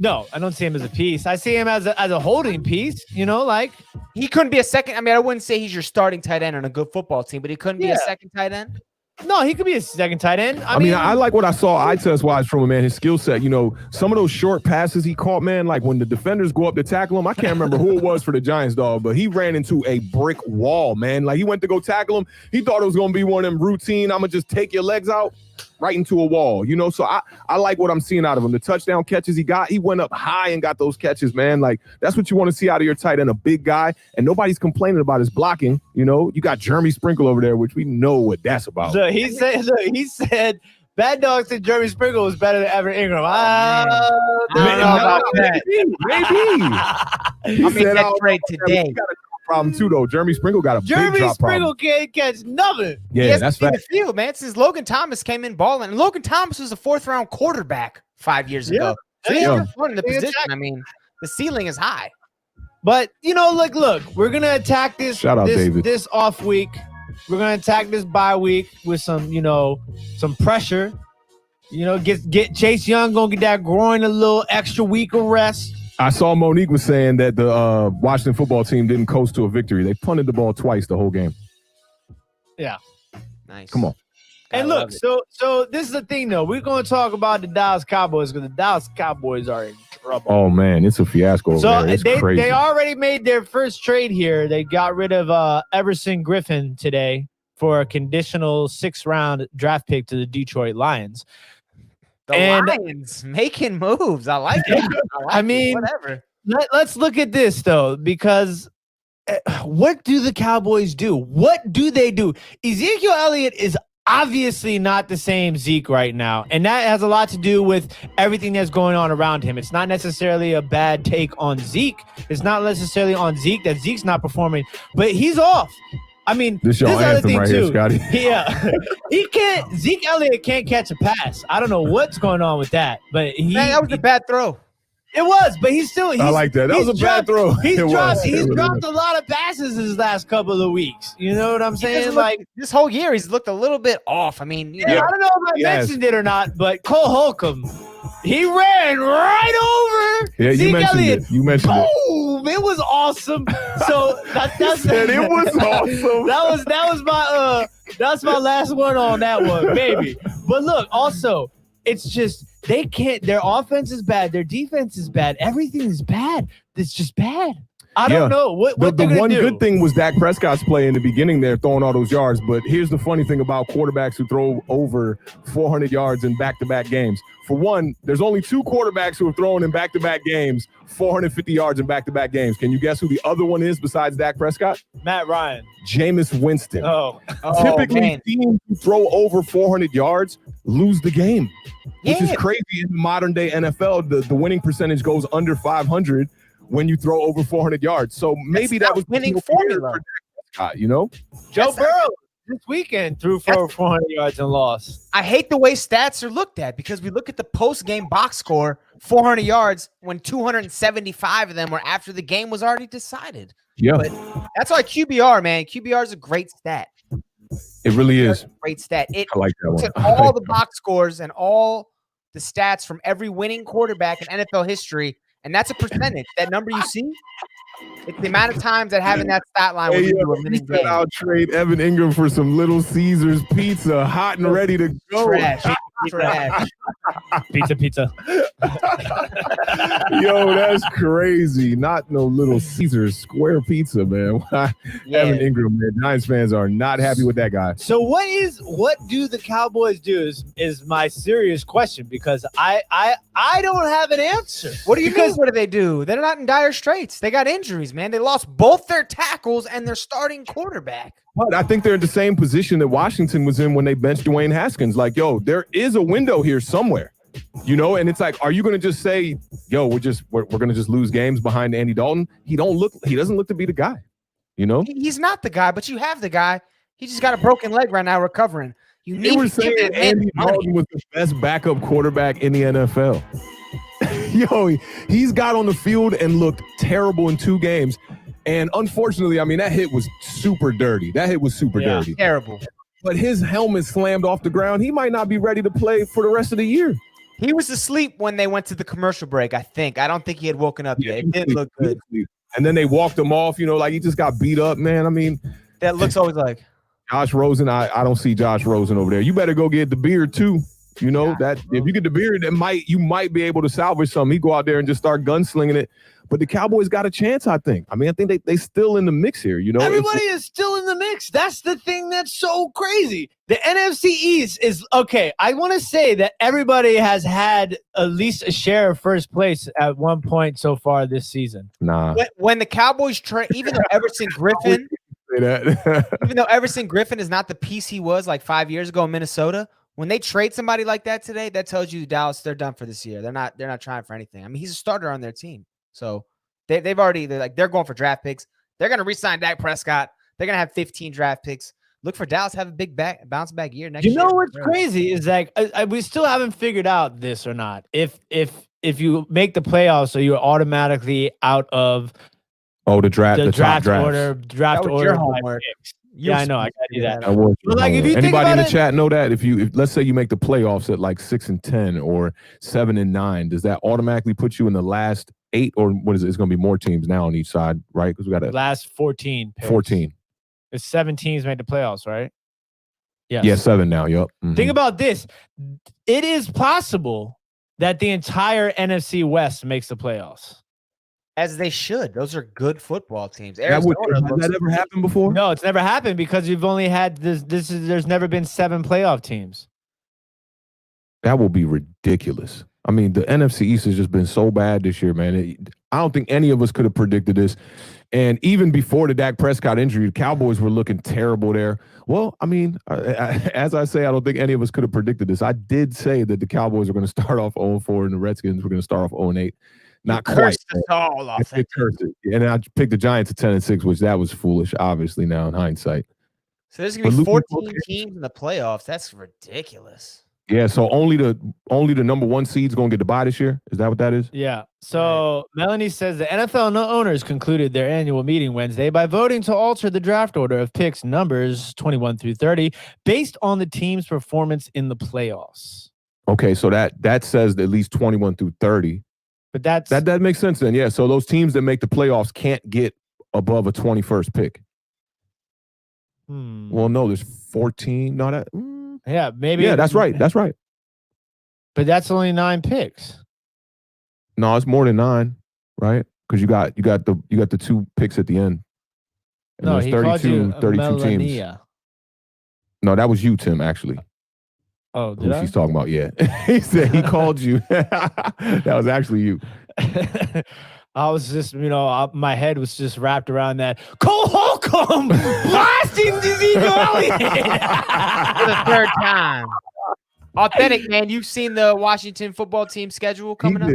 No, I don't see him as a piece. I see him as a holding piece. Like he couldn't be a second. I mean, I wouldn't say he's your starting tight end on a good football team, but he couldn't be a second tight end. No, he could be a second tight end. I mean, I like what I saw eye test wise from him, man. His skill set, some of those short passes he caught, man, like when the defenders go up to tackle him, I can't remember who it was for the Giants, dog, but he ran into a brick wall, man. Like he went to go tackle him. He thought it was going to be one of them routine, I'm going to just take your legs out right into a wall, So I like what I'm seeing out of him. The touchdown catches he got, he went up high and got those catches, man. Like that's what you want to see out of your tight end, a big guy, and nobody's complaining about his blocking. You got Jeremy Sprinkle over there, which we know what that's about. So he said Bad Dog said Jeremy Sprinkle was better than Evan Ingram. Maybe. I mean, that's great today. Problem too, though. Jeremy Sprinkle got a big drop Sprinkle problem. Can't catch nothing. Yeah, that's fact. The field, man. Since Logan Thomas came in balling, and Logan Thomas was a 4th-round quarterback 5 years ago. So he's in the position. I mean, the ceiling is high. But look, we're gonna attack this. David. This off week. We're gonna attack this bye week with some pressure. Get Chase Young gonna get that groin a little extra week of rest. I saw Monique was saying that the Washington football team didn't coast to a victory. They punted the ball twice the whole game. Yeah. Nice. Come on. And look, so this is the thing, though. We're going to talk about the Dallas Cowboys because the Dallas Cowboys are in trouble. Oh, man, it's a fiasco. So it's crazy. They already made their first trade here. They got rid of Everson Griffin today for a conditional 6th-round draft pick to the Detroit Lions. Lions making moves. I like it. I mean, whatever. Let's look at this, though, because what do the Cowboys do? What do they do? Ezekiel Elliott is obviously not the same Zeke right now, and that has a lot to do with everything that's going on around him. It's not necessarily a bad take on Zeke. It's not necessarily on Zeke that Zeke's not performing, but he's off. I mean, this your anthem right here, Scotty. Yeah, Zeke Elliott can't catch a pass. I don't know what's going on with that, but that was a bad throw. It was, but I like that. That was a bad throw. He's dropped a lot of passes his last couple of weeks. You know what I'm saying? Like this whole year, he's looked a little bit off. I mean, I don't know if I mentioned it or not, but Cole Holcomb, he ran right over Zeke Elliott. You mentioned it. Boom! It was awesome. So that's it was awesome. That's my last one on that one, baby. But look, also, it's just they can't. Their offense is bad. Their defense is bad. Everything is bad. It's just bad. I don't know what the one do. Good thing was Dak Prescott's play in the beginning there, throwing all those yards. But here's the funny thing about quarterbacks who throw over 400 yards in back-to-back games. For one, there's only 2 quarterbacks who have thrown in back-to-back games 450 yards in back-to-back games. Can you guess who the other one is besides Dak Prescott? Matt Ryan. Jameis Winston. Typically, teams who throw over 400 yards lose the game, which is crazy in the modern-day NFL. The winning percentage goes under 500 when you throw over 400 yards. So maybe that was winning formula. Joe Burrow this weekend threw for 400 yards and lost. I hate the way stats are looked at because we look at the post-game box score, 400 yards, when 275 of them were after the game was already decided. Yeah. But that's why QBR, man. QBR is a great stat. It really is. Great stat. It I like that looks one. at all the box scores and all the stats from every winning quarterback in NFL history. And that's a percentage. That number you see, it's the amount of times that having that stat line will do a winning game. I'll trade Evan Ingram for some Little Caesars pizza, hot and ready to go. Trash. Pizza. Yo, that's crazy. Not no Little Caesars square pizza, man. Evan Ingram, man. Giants fans are not happy with that guy. So what do the Cowboys do is my serious question, because I don't have an answer. What do you mean? What do they do? They're not in dire straits. They got injuries, man. They lost both their tackles and their starting quarterback. But I think they're in the same position that Washington was in when they benched Dwayne Haskins. Like, yo, there is a window here somewhere, and it's like, are you going to just say, yo, we're going to just lose games behind Andy Dalton? He doesn't look to be the guy, He's not the guy, but you have the guy. He just got a broken leg right now recovering. They were saying Andy Dalton was the best backup quarterback in the NFL. Yo, he's got on the field and looked terrible in 2 games. And unfortunately, I mean, that hit was super dirty. Dirty. Terrible. But his helmet slammed off the ground. He might not be ready to play for the rest of the year. He was asleep when they went to the commercial break, I think. I don't think he had woken up yet. It didn't look good. And then they walked him off, like he just got beat up, man. I mean, that looks always like Josh Rosen. I don't see Josh Rosen over there. You better go get the beard too. That if you get the beard, you might be able to salvage something. He go out there and just start gunslinging it. But the Cowboys got a chance, I think. I mean, I think they still in the mix here. Everybody is still in the mix. That's the thing that's so crazy. The NFC East is okay. I want to say that everybody has had at least a share of first place at one point so far this season. Nah. When the Cowboys trade, even though Everson Griffin, even though Everson Griffin is not the piece he was like 5 years ago in Minnesota, when they trade somebody like that today, that tells you Dallas, they're done for this year. They're not trying for anything. I mean, he's a starter on their team. So they're going for draft picks. They're going to re-sign Dak Prescott. They're going to have 15 draft picks. Look for Dallas to have a bounce back year next year. You know what's crazy is like we still haven't figured out this or not. If you make the playoffs, so you're automatically out of the draft order. Draft order. Your homework. Yeah, I know. I gotta do that. But like, if you anybody in the chat know that if let's say you make the playoffs at like 6-10 or 7-9, does that automatically put you in the last 8, or what is it? It's going to be more teams now on each side, right? Because we got last 14. Picks. 14. It's 7 teams made the playoffs, right? Yes. Yeah, 7 now. Yep. Mm-hmm. Think about this. It is possible that the entire NFC West makes the playoffs. As they should. Those are good football teams. Has that ever happened before? No, it's never happened because you've only had there's never been 7 playoff teams. That will be ridiculous. I mean, the NFC East has just been so bad this year, man. I don't think any of us could have predicted this. And even before the Dak Prescott injury, the Cowboys were looking terrible there. Well, I mean, as I say, I don't think any of us could have predicted this. I did say that the Cowboys were going to start off 0-4 and the Redskins were going to start off 0-8. Not quite. All off. And I picked the Giants at 10-6, which that was foolish, obviously, now in hindsight. So there's going to be 14 teams in the playoffs. That's ridiculous. Yeah, so only the number 1 seed's going to get the bye this year? Is that what that is? Yeah. So Melanie says the NFL owners concluded their annual meeting Wednesday by voting to alter the draft order of picks numbers 21 through 30 based on the team's performance in the playoffs. Okay, so that says at least 21 through 30. But that makes sense then. Yeah, so those teams that make the playoffs can't get above a 21st pick. Well, no, there's 14. No, that. Yeah, maybe. Yeah, that's right. That's right. But that's only 9 picks. No, it's more than 9, right? Because you got the 2 picks at the end. And no, he 32 teams. No, that was you, Tim. Actually. Oh, did I? She's talking about? Yeah, he said he called you. That was actually you. I was just, my head was just wrapped around that. Cole Holcomb blasting Ezekiel Elliott for the 3rd time. Awthentik, man, you've seen the Washington football team schedule coming up?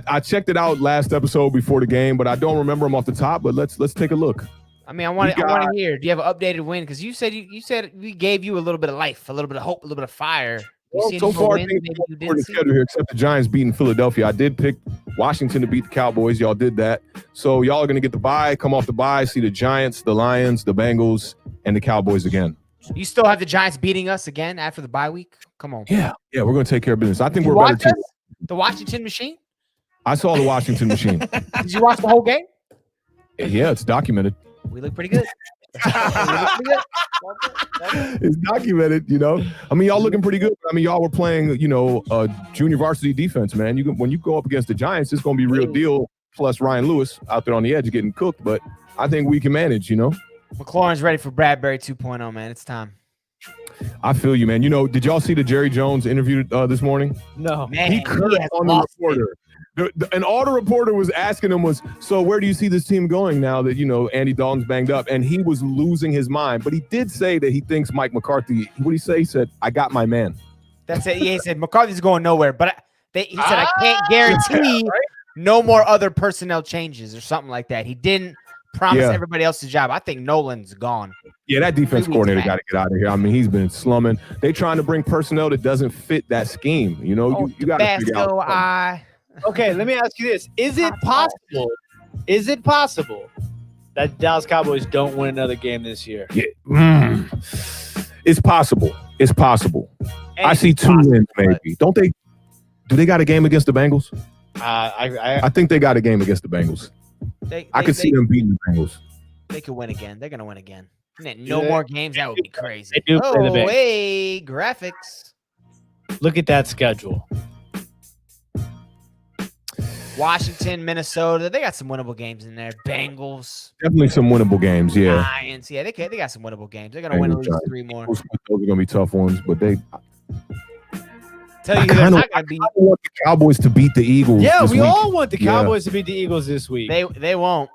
I checked it out last episode before the game, but I don't remember them off the top. But let's take a look. I mean, I want to hear. Do you have an updated win? Because you said we gave you a little bit of life, a little bit of hope, a little bit of fire. Well, so far, the schedule here, except the Giants beating Philadelphia. I did pick Washington to beat the Cowboys. Y'all did that. So y'all are going to get the bye, come off the bye, see the Giants, the Lions, the Bengals, and the Cowboys again. You still have the Giants beating us again after the bye week? Come on. Yeah, we're going to take care of business. I think we're better team. The Washington Machine? I saw the Washington Machine. Did you watch the whole game? Yeah, it's documented. We look pretty good. It's documented, I mean, y'all looking pretty good. I mean, y'all were playing, junior varsity defense, man. When you go up against the Giants, it's going to be real deal. Plus Ryan Lewis out there on the edge getting cooked, but I think we can manage, McLaurin's ready for Bradbury 2.0, man. It's time. I feel you, man. Did y'all see the Jerry Jones interview this morning? No, man. He cursed on the reporter. And all the reporter was asking him was, so where do you see this team going now that, Andy Dalton's banged up? And he was losing his mind. But he did say that he thinks Mike McCarthy, what did he say? He said, I got my man. That's it. Yeah, he said, McCarthy's going nowhere. But he said, I can't guarantee no more other personnel changes or something like that. He didn't promise everybody else a job. I think Nolan's gone. Yeah, that defense coordinator got to get out of here. I mean, he's been slumming. They trying to bring personnel that doesn't fit that scheme. You got to figure out. Okay, let me ask you this. Is it possible that Dallas Cowboys don't win another game this year? Yeah. It's possible. I see 2 wins, maybe. Don't they? Do they got a game against the Bengals? I think they got a game against the Bengals. I could see them beating the Bengals. They could win again. They're gonna win again. No more games. That would be crazy. They do play the Bengals. Hey, graphics. Look at that schedule. Washington, Minnesota. They got some winnable games in there. Bengals. Definitely some winnable games. Yeah. Lions. Yeah, they got some winnable games. They're gonna win at least 3 more. Those are gonna be tough ones, but they. Tell you, they're not gonna beat. I want the Cowboys to beat the Eagles. Yeah, we week. all want the Cowboys to beat the Eagles this week. They won't.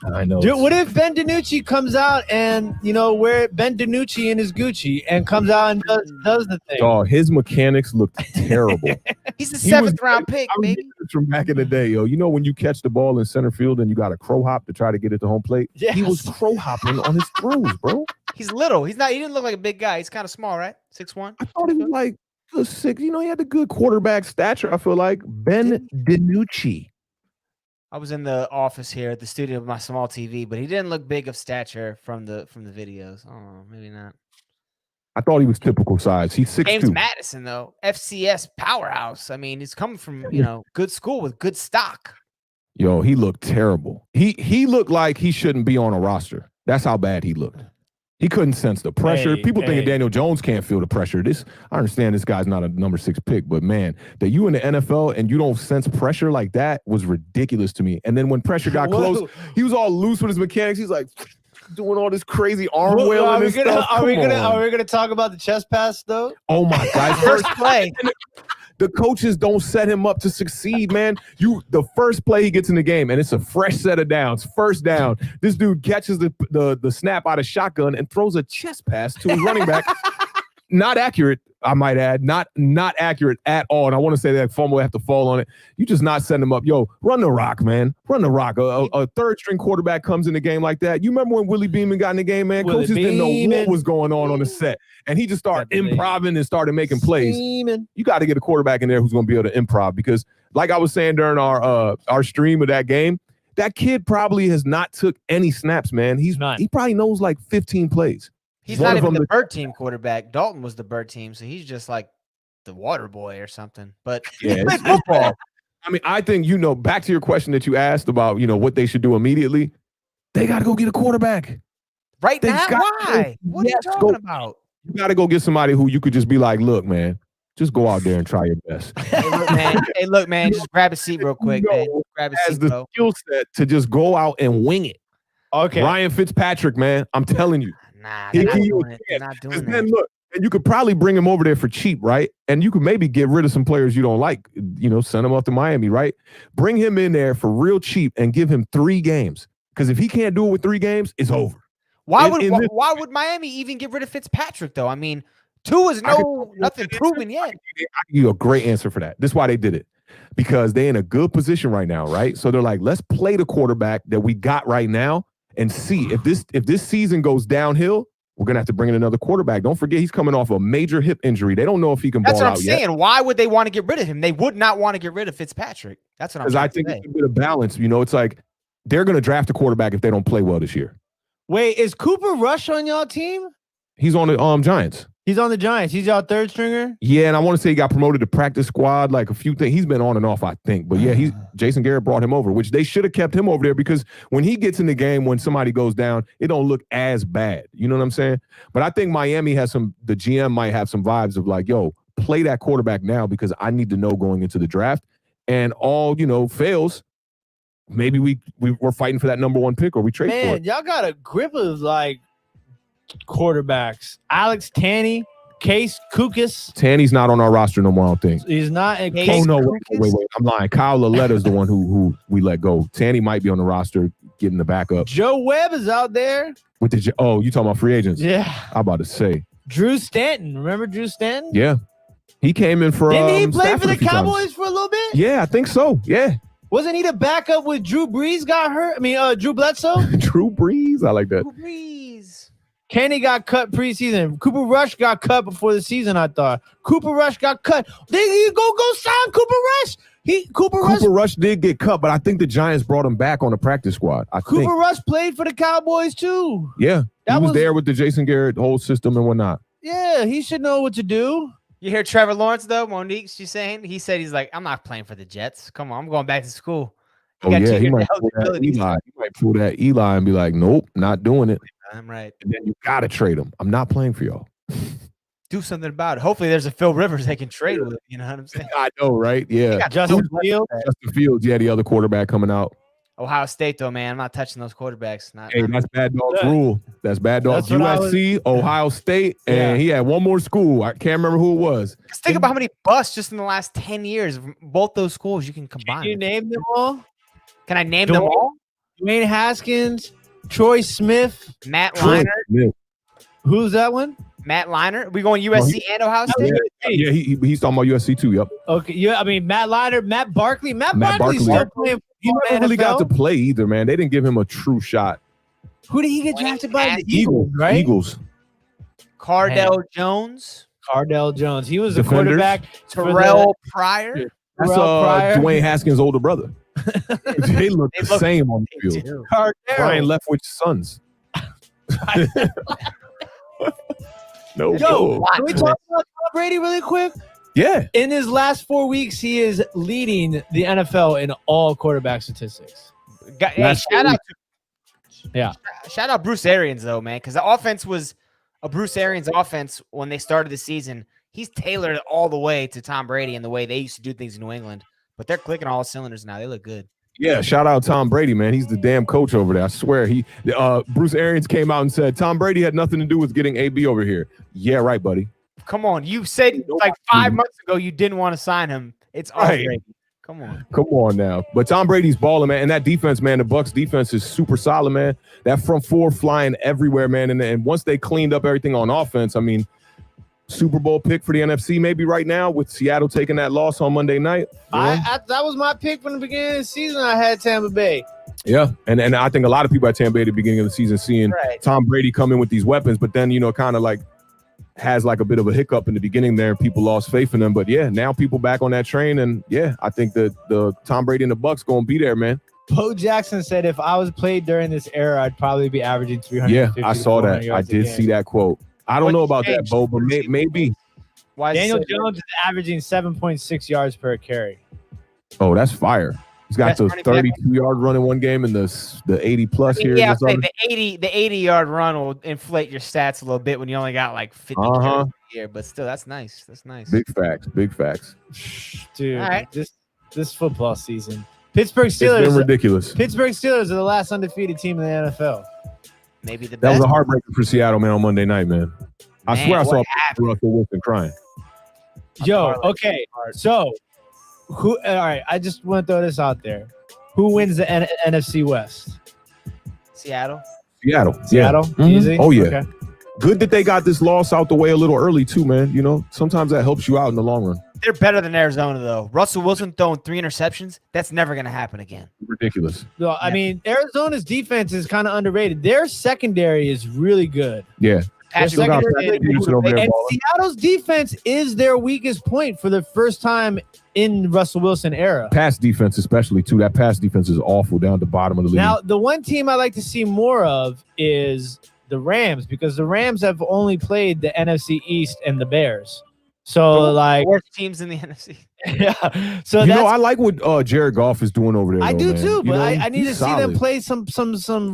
I know. Dude, what if Ben DiNucci comes out and wear Ben DiNucci in his Gucci and comes out and does the thing? Oh, his mechanics looked terrible. He's a 7th round pick, baby. From back in the day, yo. You know when you catch the ball in center field and you got a crow hop to try to get it to home plate? Yes. He was crow hopping on his throws, bro. He's little. He didn't look like a big guy. He's kind of small, right? 6'1". I thought he was like 6. He had the good quarterback stature. I feel like Ben DiNucci. I was in the office here at the studio with my small TV, but he didn't look big of stature from the videos. Oh, maybe not. I thought he was typical size. He's 6'2". James Madison, though, FCS powerhouse. I mean, he's coming from good school with good stock. Yo, he looked terrible. He looked like he shouldn't be on a roster. That's how bad he looked. He couldn't sense the pressure. People thinking Daniel Jones can't feel the pressure. I understand this guy's not a number 6 pick, but man, that you in the NFL and you don't sense pressure like that was ridiculous to me. And then when pressure got close, he was all loose with his mechanics. He's like doing all this crazy arm wailing and stuff. Are we gonna talk about the chest pass though? Oh my God! First play. The coaches don't set him up to succeed, man. The first play he gets in the game, and it's a fresh set of downs. First down, this dude catches the snap out of shotgun and throws a chest pass to his running back. Not accurate, I might add. Not accurate at all. And I want to say that fumble have to fall on it. You just not send him up. Yo, run the rock, man. Run the rock. A third-string quarterback comes in the game like that. You remember when Willie Beeman got in the game, man? Coaches didn't know what was going on the set. And he just started improvising and started making plays. You got to get a quarterback in there who's going to be able to improv because, like I was saying during our stream of that game, that kid probably has not took any snaps, man. He probably knows like 15 plays. He's not even the bird team quarterback. Dalton was the bird team, so he's just like the water boy or something. But yeah, it's football. I mean, I think, back to your question that you asked about, what they should do immediately. They got to go get a quarterback. Right now? Why? What are you talking about? You got to go get somebody who you could just be like, look, man, just go out there and try your best. Hey, look, man, just grab a seat real quick, man. Grab a seat, the bro. Skill set to just go out and wing it. Okay. Ryan Fitzpatrick, man, I'm telling you. Nah, they're not doing it. They're not doing that. Look, and you could probably bring him over there for cheap, right? And you could maybe get rid of some players you don't like, send him up to Miami, right? Bring him in there for real cheap and give him 3 games. Because if he can't do it with 3 games, it's over. Why would Miami even get rid of Fitzpatrick, though? I mean, 2 is nothing proven yet. I can give you a great answer for that. This is why they did it. Because they're in a good position right now, right? So they're like, let's play the quarterback that we got right now and see if this season goes downhill, we're going to have to bring in another quarterback. Don't forget, he's coming off a major hip injury. They don't know if he can ball out yet. That's what I'm saying. Why would they want to get rid of him? They would not want to get rid of Fitzpatrick. That's what I'm saying. Because I think it's a bit of balance. It's like they're going to draft a quarterback if they don't play well this year. Wait, is Cooper Rush on y'all team? He's on the Giants. He's on the Giants. He's y'all third stringer? Yeah, and I want to say he got promoted to practice squad, like a few things. He's been on and off, I think. But yeah, Jason Garrett brought him over, which they should have kept him over there because when he gets in the game, when somebody goes down, it don't look as bad. You know what I'm saying? But I think Miami has the GM might have some vibes of like, yo, play that quarterback now because I need to know going into the draft. And all, fails, maybe we're fighting for that number 1 pick or we trade for it. Man, y'all got a grip of like quarterbacks. Alex Tanney, Case Kukas. Tanny's not on our roster no more, I don't think. He's not. Oh, no, wait. I'm lying. Kyle Lalletta's the one who we let go. Tanny might be on the roster getting the backup. Joe Webb is out there. You talking about free agents? Yeah. I'm about to say. Drew Stanton. Remember Drew Stanton? Yeah. He came in for Didn't he play for the Cowboys for a little bit? Yeah, I think so. Yeah. Wasn't he the backup when Drew Brees got hurt? I mean, Drew Bledsoe? Drew Brees? I like that. Drew Brees. Kenny got cut preseason. Cooper Rush got cut before the season, I thought. Cooper Rush got cut. They go sign Cooper Rush. Cooper Rush did get cut, but I think the Giants brought him back on the practice squad. Cooper Rush played for the Cowboys too. Yeah. He was there with the Jason Garrett whole system and whatnot. Yeah, he should know what to do. You hear Trevor Lawrence though? Monique, she's saying he's like, I'm not playing for the Jets. Come on, I'm going back to school. Oh yeah, he might pull that Eli. He might pull that Eli and be like, nope, not doing it. I'm right. And then you gotta trade him. I'm not playing for y'all. Do something about it. Hopefully, there's a Phil Rivers they can trade with. You know what I'm saying? I know, right? Yeah. Justin Fields. Justin Fields, yeah, the other quarterback coming out. Ohio State, though, man. I'm not touching those quarterbacks. Hey, that's Bad Dog's rule. That's Bad Dog's. USC, Ohio State, and he had one more school. I can't remember who it was. Just think about how many busts just in the last 10 years. Both those schools you can combine. Can you name them all? Can I name them all? Dwayne Haskins, Troy Smith, Matt Leinart. Who's that one? Matt Leinart. We going USC and Ohio State? Yeah, he's talking about USC too. Yep. Okay. Yeah, I mean Matt Leinart, Matt Barkley. Matt Barkley's still playing. He never really got to play either, man. They didn't give him a true shot. Who did he get drafted by? The Eagles, right? Eagles. Cardell Jones. He was a quarterback. Terrell Pryor. That's Dwayne Haskins' older brother. They look the same on the field. Brian Leftwich's sons. No. Yo, can we talk about Tom Brady really quick? Yeah. In his last 4 weeks, he is leading the NFL in all quarterback statistics. Hey, shout out Bruce Arians, though, man, because the offense was a Bruce Arians offense when they started the season. He's tailored it all the way to Tom Brady and the way they used to do things in New England. But they're clicking all cylinders now. They look good. Yeah, shout out Tom Brady, man. He's the damn coach over there. I swear. Bruce Arians came out and said Tom Brady had nothing to do with getting AB over here. Yeah, right, buddy. Come on. You said like 5 months ago you didn't want to sign him. It's all Brady. Come on now. But Tom Brady's balling, man. And that defense, man, the Bucs defense is super solid, man. That front four flying everywhere, man. And once they cleaned up everything on offense, I mean, Super Bowl pick for the NFC maybe right now with Seattle taking that loss on Monday night. That was my pick from the beginning of the season. I had Tampa Bay. Yeah, and I think a lot of people at Tampa Bay at the beginning of the season seeing Tom Brady come in with these weapons, but then, kind of like has like a bit of a hiccup in the beginning there and people lost faith in them. But yeah, now people back on that train, and yeah, I think that the Tom Brady and the Bucs going to be there, man. Bo Jackson said if I was played during this era, I'd probably be averaging 350. Yeah, I saw that. I did see that quote. I don't know about that, Bo, but maybe. Daniel Jones is averaging 7.6 yards per carry. Oh, that's fire. He's got the 32-yard run in one game and the 80-plus here. Yeah, the 80-yard run will inflate your stats a little bit when you only got like 50 carries a year, but still, that's nice. That's nice. Big facts. Dude, this football season. Pittsburgh Steelers. It's been ridiculous. Pittsburgh Steelers are the last undefeated team in the NFL. Maybe the best. That was a heartbreaker for Seattle, man, on Monday night, man. I swear I saw Russell Wilson crying. Yo, okay. So, all right, I just want to throw this out there. Who wins the NFC West? Seattle. Yeah. Mm-hmm. Easy? Oh, yeah. Okay. Good that they got this loss out the way a little early, too, man. Sometimes that helps you out in the long run. They're better than Arizona, though. Russell Wilson throwing 3 interceptions, that's never going to happen again. Ridiculous. No, I mean, Arizona's defense is kind of underrated. Their secondary is really good. Yeah. And Seattle's defense is their weakest point for the first time in Russell Wilson era. Pass defense especially, too. That pass defense is awful down at the bottom of the league. Now, the one team I like to see more of is the Rams, because the Rams have only played the NFC East and the Bears. So, like, worst teams in the NFC. Yeah. So I like what Jared Goff is doing over there. I do man. too, but I need to see them play some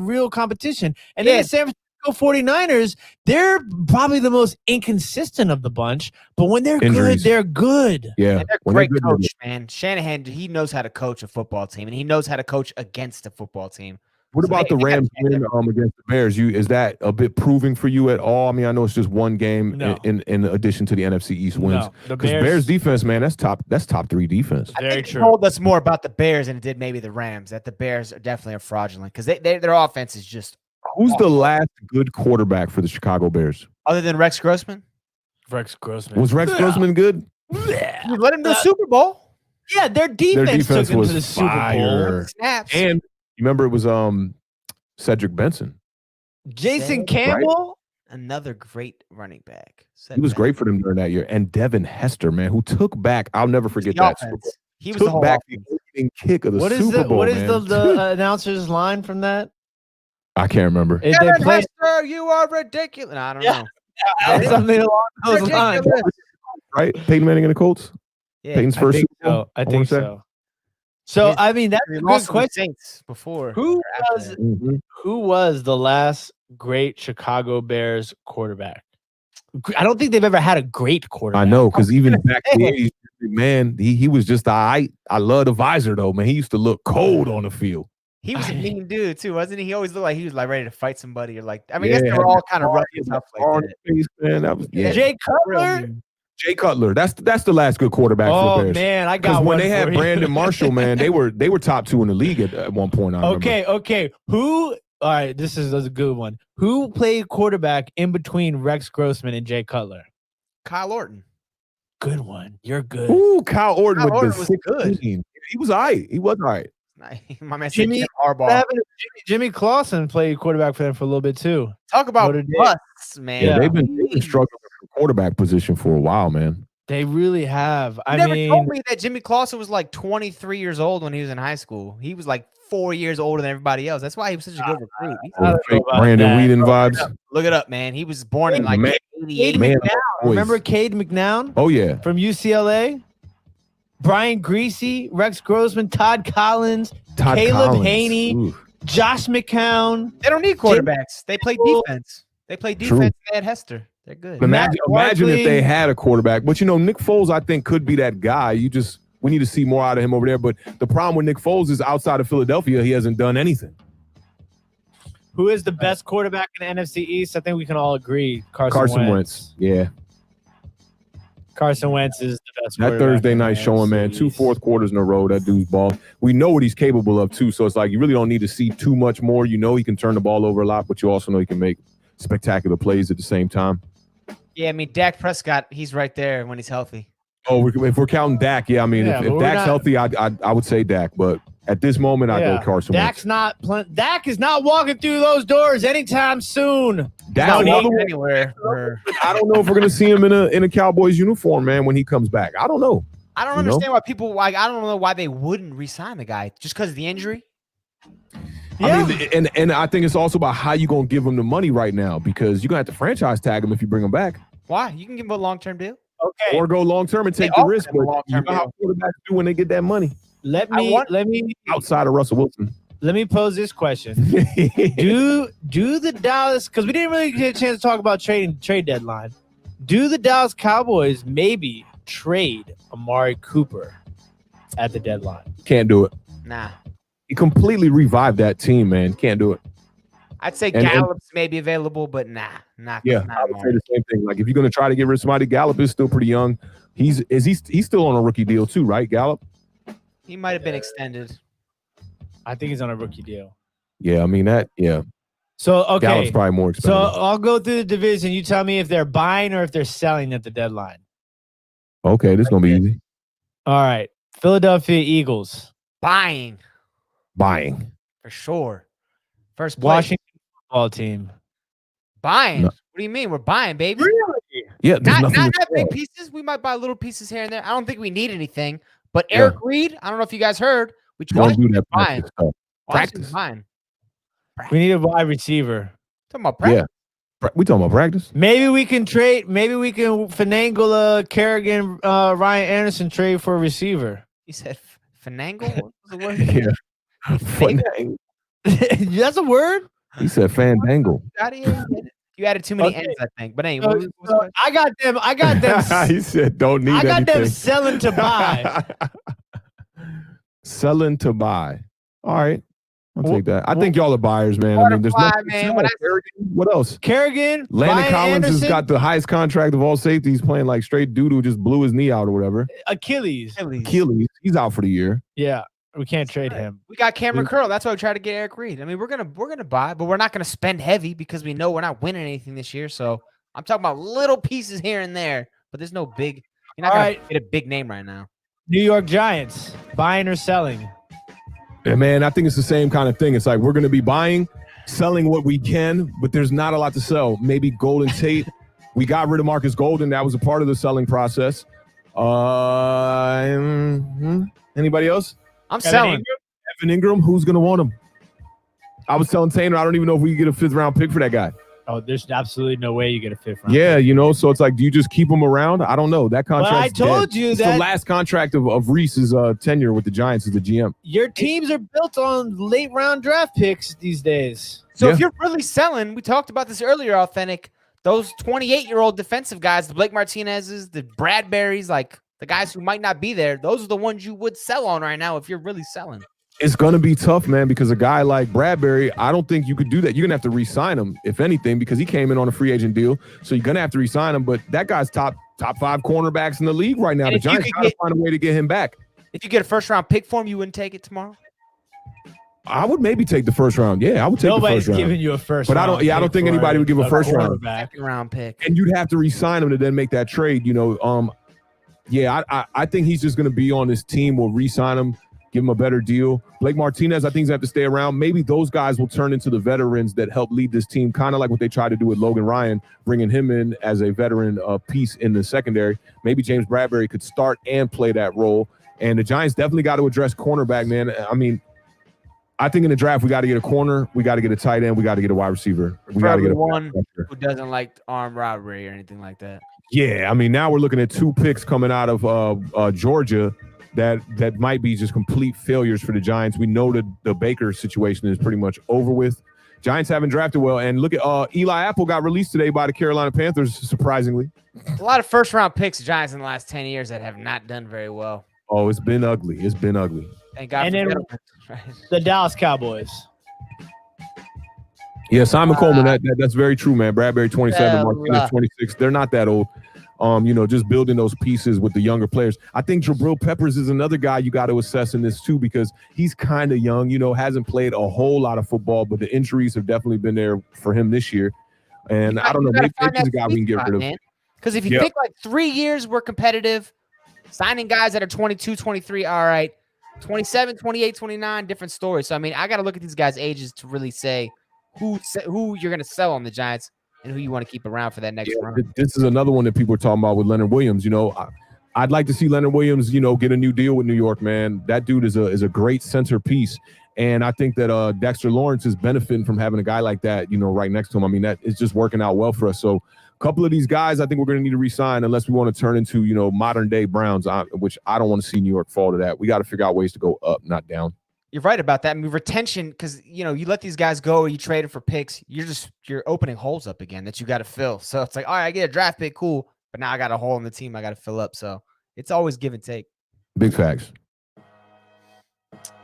real competition. And then the San Francisco 49ers, they're probably the most inconsistent of the bunch, but when they're good, they're good. Yeah. And they're great coach, man. Shanahan, he knows how to coach a football team, and he knows how to coach against a football team. What about the Rams win against the Bears? Is that a bit proving for you at all? I mean, I know it's just one game in addition to the NFC East wins. Because Bears defense, man, that's top 3 defense. I think it told us more about the Bears than it did maybe the Rams. That the Bears are definitely fraudulent because their offense is just. Who's the last good quarterback for the Chicago Bears? Other than Rex Grossman? Was Rex Grossman good? Yeah. You let him to the Super Bowl. Yeah, their defense took him to the Super Bowl. Snaps. And you remember it was Cedric Benson. Jason Campbell? Right? Another great running back. He was great for them during that year. And Devin Hester, man, who took back, I'll never forget that. He was took back the opening kick of the Super Bowl. What is the announcer's line from that? I can't remember. Devin Hester, you are ridiculous. I don't know. Something along those lines. right? Peyton Manning and the Colts. Yeah, Peyton's I first think Super Bowl. so. I wanna think say. so. So, I mean, that's he a lost good to the question. Saints before. Who or after was that. Mhm. who was the last great Chicago Bears quarterback? I don't think they've ever had a great quarterback. I know, because even back in the say. 80s, man, he was just I love the visor though, man. He used to look cold on the field. He was a mean dude too, wasn't he? He always looked like he was like ready to fight somebody or like. I mean, Yeah, I guess they had were all that kind of scar rough and in tough the like scar on that. his face, man. That was Jay Real Cutler. mean. Jay Cutler. That's the last good quarterback for the Oh Bears. man, I Because got when one they had for you. Brandon Marshall, man, they were top 2 in the league at one point. I remember. Okay. Who? All right, this is a good one. Who played quarterback in between Rex Grossman and Jay Cutler? Kyle Orton. Good one. You're good. Ooh, Kyle Orton Kyle with Orton the was 16. good. He was all right. He was all right. My man said Jimmy- Jim Harbaugh. What happened to Jimmy Clausen played quarterback for them for a little bit too. Talk about Notre Dame. busts, man. Yeah, Yeah. they've been struggling for quarterback position for a while, man. They really have. You never told me that Jimmy Clausen was like 23 years old when he was in high school. He was like 4 years older than everybody else. That's why he was such a good recruit. I don't know Fake about Brandon that. Weeden vibes. Look it up, man. He was born in like Man. 88. Man, boys. Remember Cade McNown Oh yeah. from UCLA? Brian Greasy, Rex Grossman, Todd Collins, Todd Caleb Collins. Haney. Ooh. Josh McCown. They don't need quarterbacks. They play defense. They play True. defense. They had Hester. They're good. Imagine Barkley. if they had a quarterback. But Nick Foles, I think, could be that guy. We need to see more out of him over there. But the problem with Nick Foles is outside of Philadelphia, he hasn't done anything. Who is the best quarterback in the NFC East? I think we can all agree. Carson Wentz. Yeah. Carson Wentz is the best. That quarterback Thursday in the night showing, man, NFC 2 East. fourth quarters in a row. That dude's ball. We know what he's capable of, too. So it's like you really don't need to see too much more. You know he can turn the ball over a lot, but you also know he can make spectacular plays at the same time. Yeah, I mean, Dak Prescott, he's right there when he's healthy. Oh, if we're counting Dak, yeah, I mean, Yeah, but if we're Dak's not- healthy, I would say Dak. But at this moment, I go Carson Wentz. Dak is not walking through those doors anytime soon. Dak, Not another going one- anywhere. I don't know if we're gonna see him in a Cowboys uniform, man, when he comes back. I don't know. I don't You know? understand why people like. I don't know why they wouldn't re-sign the guy just because of the injury. Yeah. I mean, and I think it's also about how you gonna give him the money right now, because you're gonna have to franchise tag him if you bring him back, Why? You can give him a long-term deal. Okay. or go long term and take They the risk. offered him a But you long-term know how quarterbacks do when they get that money Let I me want- outside of Russell Wilson. let me pose this question. Do the Dallas, because we didn't really get a chance to talk about trade deadline. Do the Dallas Cowboys maybe trade Amari Cooper at the deadline? Can't do it. Nah. He completely revived that team, man. Can't do it. I'd say And- Gallup's maybe available, but nah. Not Yeah, not I would say Amari. the same thing. Like if you're gonna try to get rid of somebody, Gallup is still pretty young. He's still on a rookie deal too, right? Gallup. He might have been extended. I think he's on a rookie deal. Yeah, I mean that. Yeah, So okay, Gallup's probably more so expensive. I'll go through the division. You tell me if they're buying or if they're selling at the deadline. Okay, this is gonna be easy. All right, Philadelphia Eagles, Buying Buying. for sure. First place. Washington football team. Buying. No. What do you mean? We're buying, baby. Yeah, there's Not nothing. to big sell. pieces. We might buy little pieces here and there. I don't think we need anything. But Yeah. Eric Reed, I don't know if you guys heard. We Don't do that Buying. practice stuff. Washington's Practice. buying. We need a wide receiver. Talking about practice. Yeah, we talking about practice. Maybe we can trade. Maybe we can finagle Kerrigan, Ryan Anderson trade for a receiver. He said finagle. What was the word? Yeah. Fandangle. That's a word. He said Fandangle. Got it? You added too many Okay. N's, I think. But anyway, what was the So question? I got them. He said, "Don't need I got anything." them selling to buy. Selling to buy. All right, I'll Wh- take that. I think y'all are buyers, man. I mean, there's Butterfly, nothing to man, sell. when I- What else? Kerrigan, Landon Ryan Collins Anderson, has got the highest contract of all safeties, playing like straight doo-doo, just blew his knee out or whatever. Achilles. Achilles, he's out for the year. Yeah, we can't trade him. We got Cameron Curl. That's why we tried to get Eric Reed. I mean, we're gonna buy, but we're not gonna spend heavy because we know we're not winning anything this year. So I'm talking about little pieces here and there, but there's no big. You're not All gonna right. get a big name right now. New York Giants, buying or selling? And man, I think it's the same kind of thing. It's like we're going to be buying, selling what we can, but there's not a lot to sell. Maybe Golden Tate. We got rid of Marcus Golden. That was a part of the selling process. Anybody else? I'm selling. Evan Ingram. Who's going to want him? I was telling Taylor, I don't even know if we can get a 5th round pick for that guy. Oh, there's absolutely no way you get a fifth round. Yeah, pick. so it's like, do you just keep him around? I don't know. That contract. I told you it's that the last contract of Reese's tenure with the Giants as the GM. Your teams are built on late round draft picks these days. So if you're really selling, we talked about this earlier, Awthentik, those 28-year-old defensive guys, the Blake Martinez's, the Bradberries, like the guys who might not be there, those are the ones you would sell on right now if you're really selling. It's going to be tough, man, because a guy like Bradberry, I don't think you could do that. You're going to have to re-sign him, if anything, because he came in on a free agent deal. So you're going to have to re-sign him. But that guy's top 5 cornerbacks in the league right now. And the Giants got to find a way to get him back. If you get a first-round pick for him, you wouldn't take it tomorrow? I would maybe take the first round. Yeah, I would take the first round. Nobody's giving you a first but round. I don't think anybody would give a first round. Second-round pick. And you'd have to re-sign him to then make that trade. I think he's just going to be on this team. We'll re-sign him, give him a better deal. Blake Martinez, I think he's going to have to stay around. Maybe those guys will turn into the veterans that help lead this team, kind of like what they tried to do with Logan Ryan, bringing him in as a veteran piece in the secondary. Maybe James Bradberry could start and play that role. And the Giants definitely got to address cornerback, man. I mean, I think in the draft, we got to get a corner, we got to get a tight end, we got to get a wide receiver. We got to get one who doesn't like armed robbery or anything like that. Yeah, I mean, now we're looking at 2 picks coming out of Georgia that might be just complete failures for the Giants. We know that the Baker situation is pretty much over with. Giants haven't drafted well, and look at Eli Apple got released today by the Carolina Panthers, surprisingly. A lot of first-round picks, Giants, in the last 10 years that have not done very well. Oh, it's been ugly. It's been ugly. Thank God. And then the Dallas Cowboys. Yeah, Simon Coleman, that's very true, man. Bradberry 27, Martinez 26. They're not that old. Just building those pieces with the younger players. I think Jabril Peppers is another guy you got to assess in this too, because he's kind of young, hasn't played a whole lot of football, but the injuries have definitely been there for him this year. And I don't know, maybe he's a guy we can get rid of. Because if you pick like 3 years, we're competitive. Signing guys that are 22, 23, all right. 27, 28, 29, different stories. So, I mean, I got to look at these guys' ages to really say who you're going to sell on the Giants and who you want to keep around for that next run. This is another one that people are talking about with Leonard Williams. I'd like to see Leonard Williams, get a new deal with New York, man. That dude is a great centerpiece. And I think that Dexter Lawrence is benefiting from having a guy like that, right next to him. I mean, that is just working out well for us. So a couple of these guys, I think we're going to need to re-sign unless we want to turn into, modern day Browns, which I don't want to see New York fall to that. We got to figure out ways to go up, not down. You're right about that. I mean, retention, because, you let these guys go or you trade it for picks, you're opening holes up again that you got to fill. So it's like, all right, I get a draft pick, cool. But now I got a hole in the team I got to fill up. So it's always give and take. Big facts.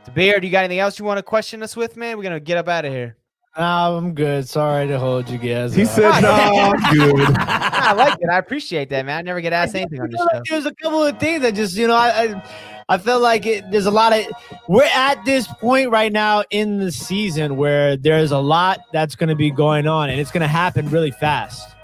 DeBeer, do you got anything else you want to question us with, man? We're going to get up out of here. I'm good. Sorry to hold you guys. He said, no, I'm good. I like it. I appreciate that, man. I never get asked anything on this show. There's a couple of things that just, I felt like there's a lot of – we're at this point right now in the season where there's a lot that's going to be going on, and it's going to happen really fast.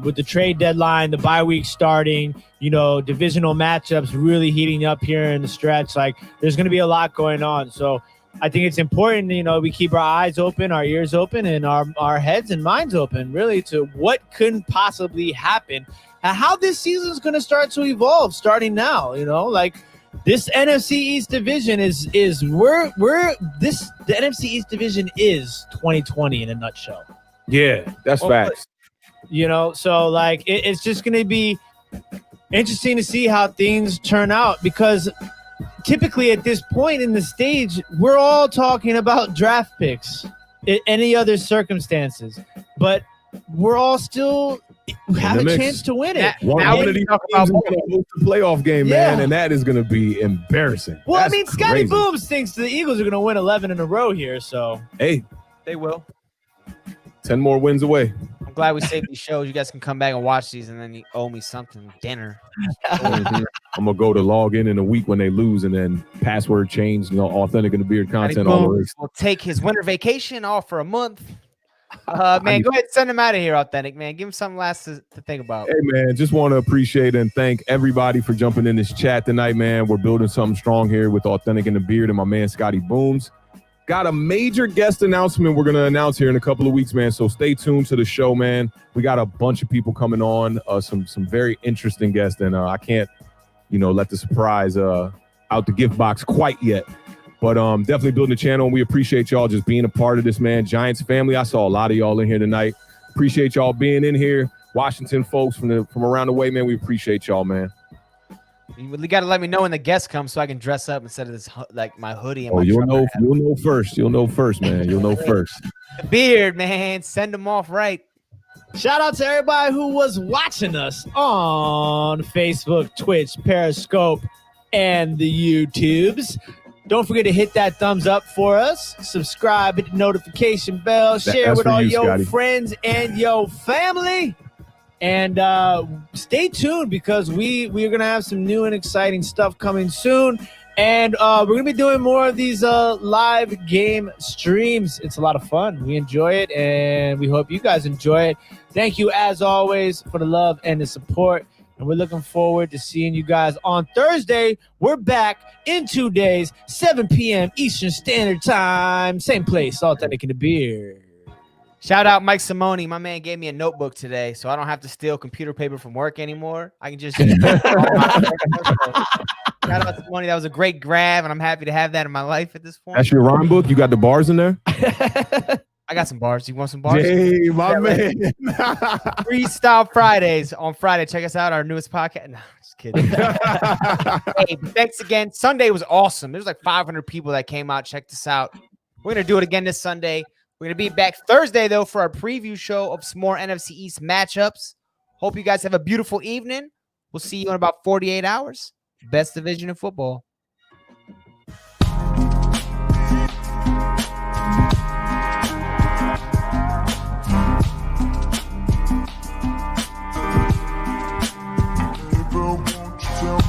With the trade deadline, the bye week starting, divisional matchups really heating up here in the stretch. Like, there's going to be a lot going on. So I think it's important, we keep our eyes open, our ears open, and our heads and minds open, really, to what couldn't possibly happen and how this season is going to start to evolve starting now. This NFC East division the NFC East division is 2020 in a nutshell. Yeah, that's facts. So it's just going to be interesting to see how things turn out, because typically at this point in the stage, we're all talking about draft picks in any other circumstances, but we're all still have a chance to win it. One of these teams is going to host a playoff game, man, and that is going to be embarrassing. Well, I mean, Scotty Boomz thinks the Eagles are going to win 11 in a row here, so. Hey. They will. 10 more wins away. I'm glad we saved these shows. You guys can come back and watch these, and then you owe me something, dinner. I'm going to go to log in a week when they lose, and then password change, Authentic in the Beard content. We'll take his winter vacation off for a month. Man, go ahead and send him out of here, Awthentik, man. Give him something last to think about. Hey, man, just want to appreciate and thank everybody for jumping in this chat tonight, man. We're building something strong here with Authentik in the Beard and my man, Scotty Boomz. Got a major guest announcement we're going to announce here in a couple of weeks, man. So stay tuned to the show, man. We got a bunch of people coming on, some very interesting guests, and I can't, let the surprise out the gift box quite yet. But definitely building the channel, and we appreciate y'all just being a part of this, man. Giants family, I saw a lot of y'all in here tonight. Appreciate y'all being in here. Washington folks from around the way, man. We appreciate y'all, man. You got to let me know when the guests come so I can dress up instead of this like my hoodie. And you'll know first. You'll know first, man. You'll know first. The beard, man. Send them off right. Shout out to everybody who was watching us on Facebook, Twitch, Periscope, and the YouTubes. Don't forget to hit that thumbs up for us. Subscribe, hit the notification bell, share with all your friends and your family. And stay tuned because we're going to have some new and exciting stuff coming soon. And we're going to be doing more of these live game streams. It's a lot of fun. We enjoy it, and we hope you guys enjoy it. Thank you, as always, for the love and the support. And we're looking forward to seeing you guys on Thursday. We're back in 2 days, 7 p.m. Eastern Standard Time. Same place, Awthentik in the Beard. Shout out Mike Simone. My man gave me a notebook today, so I don't have to steal computer paper from work anymore. I can just shout out Simone. That was a great grab, and I'm happy to have that in my life at this point. That's your rhyme book? You got the bars in there? I got some bars. You want some bars? Hey, my man. Freestyle Fridays on Friday. Check us out, our newest podcast. No, just kidding. Hey, thanks again. Sunday was awesome. There was like 500 people that came out. Checked us out. We're going to do it again this Sunday. We're going to be back Thursday, though, for our preview show of some more NFC East matchups. Hope you guys have a beautiful evening. We'll see you in about 48 hours. Best division in football. Won't you tell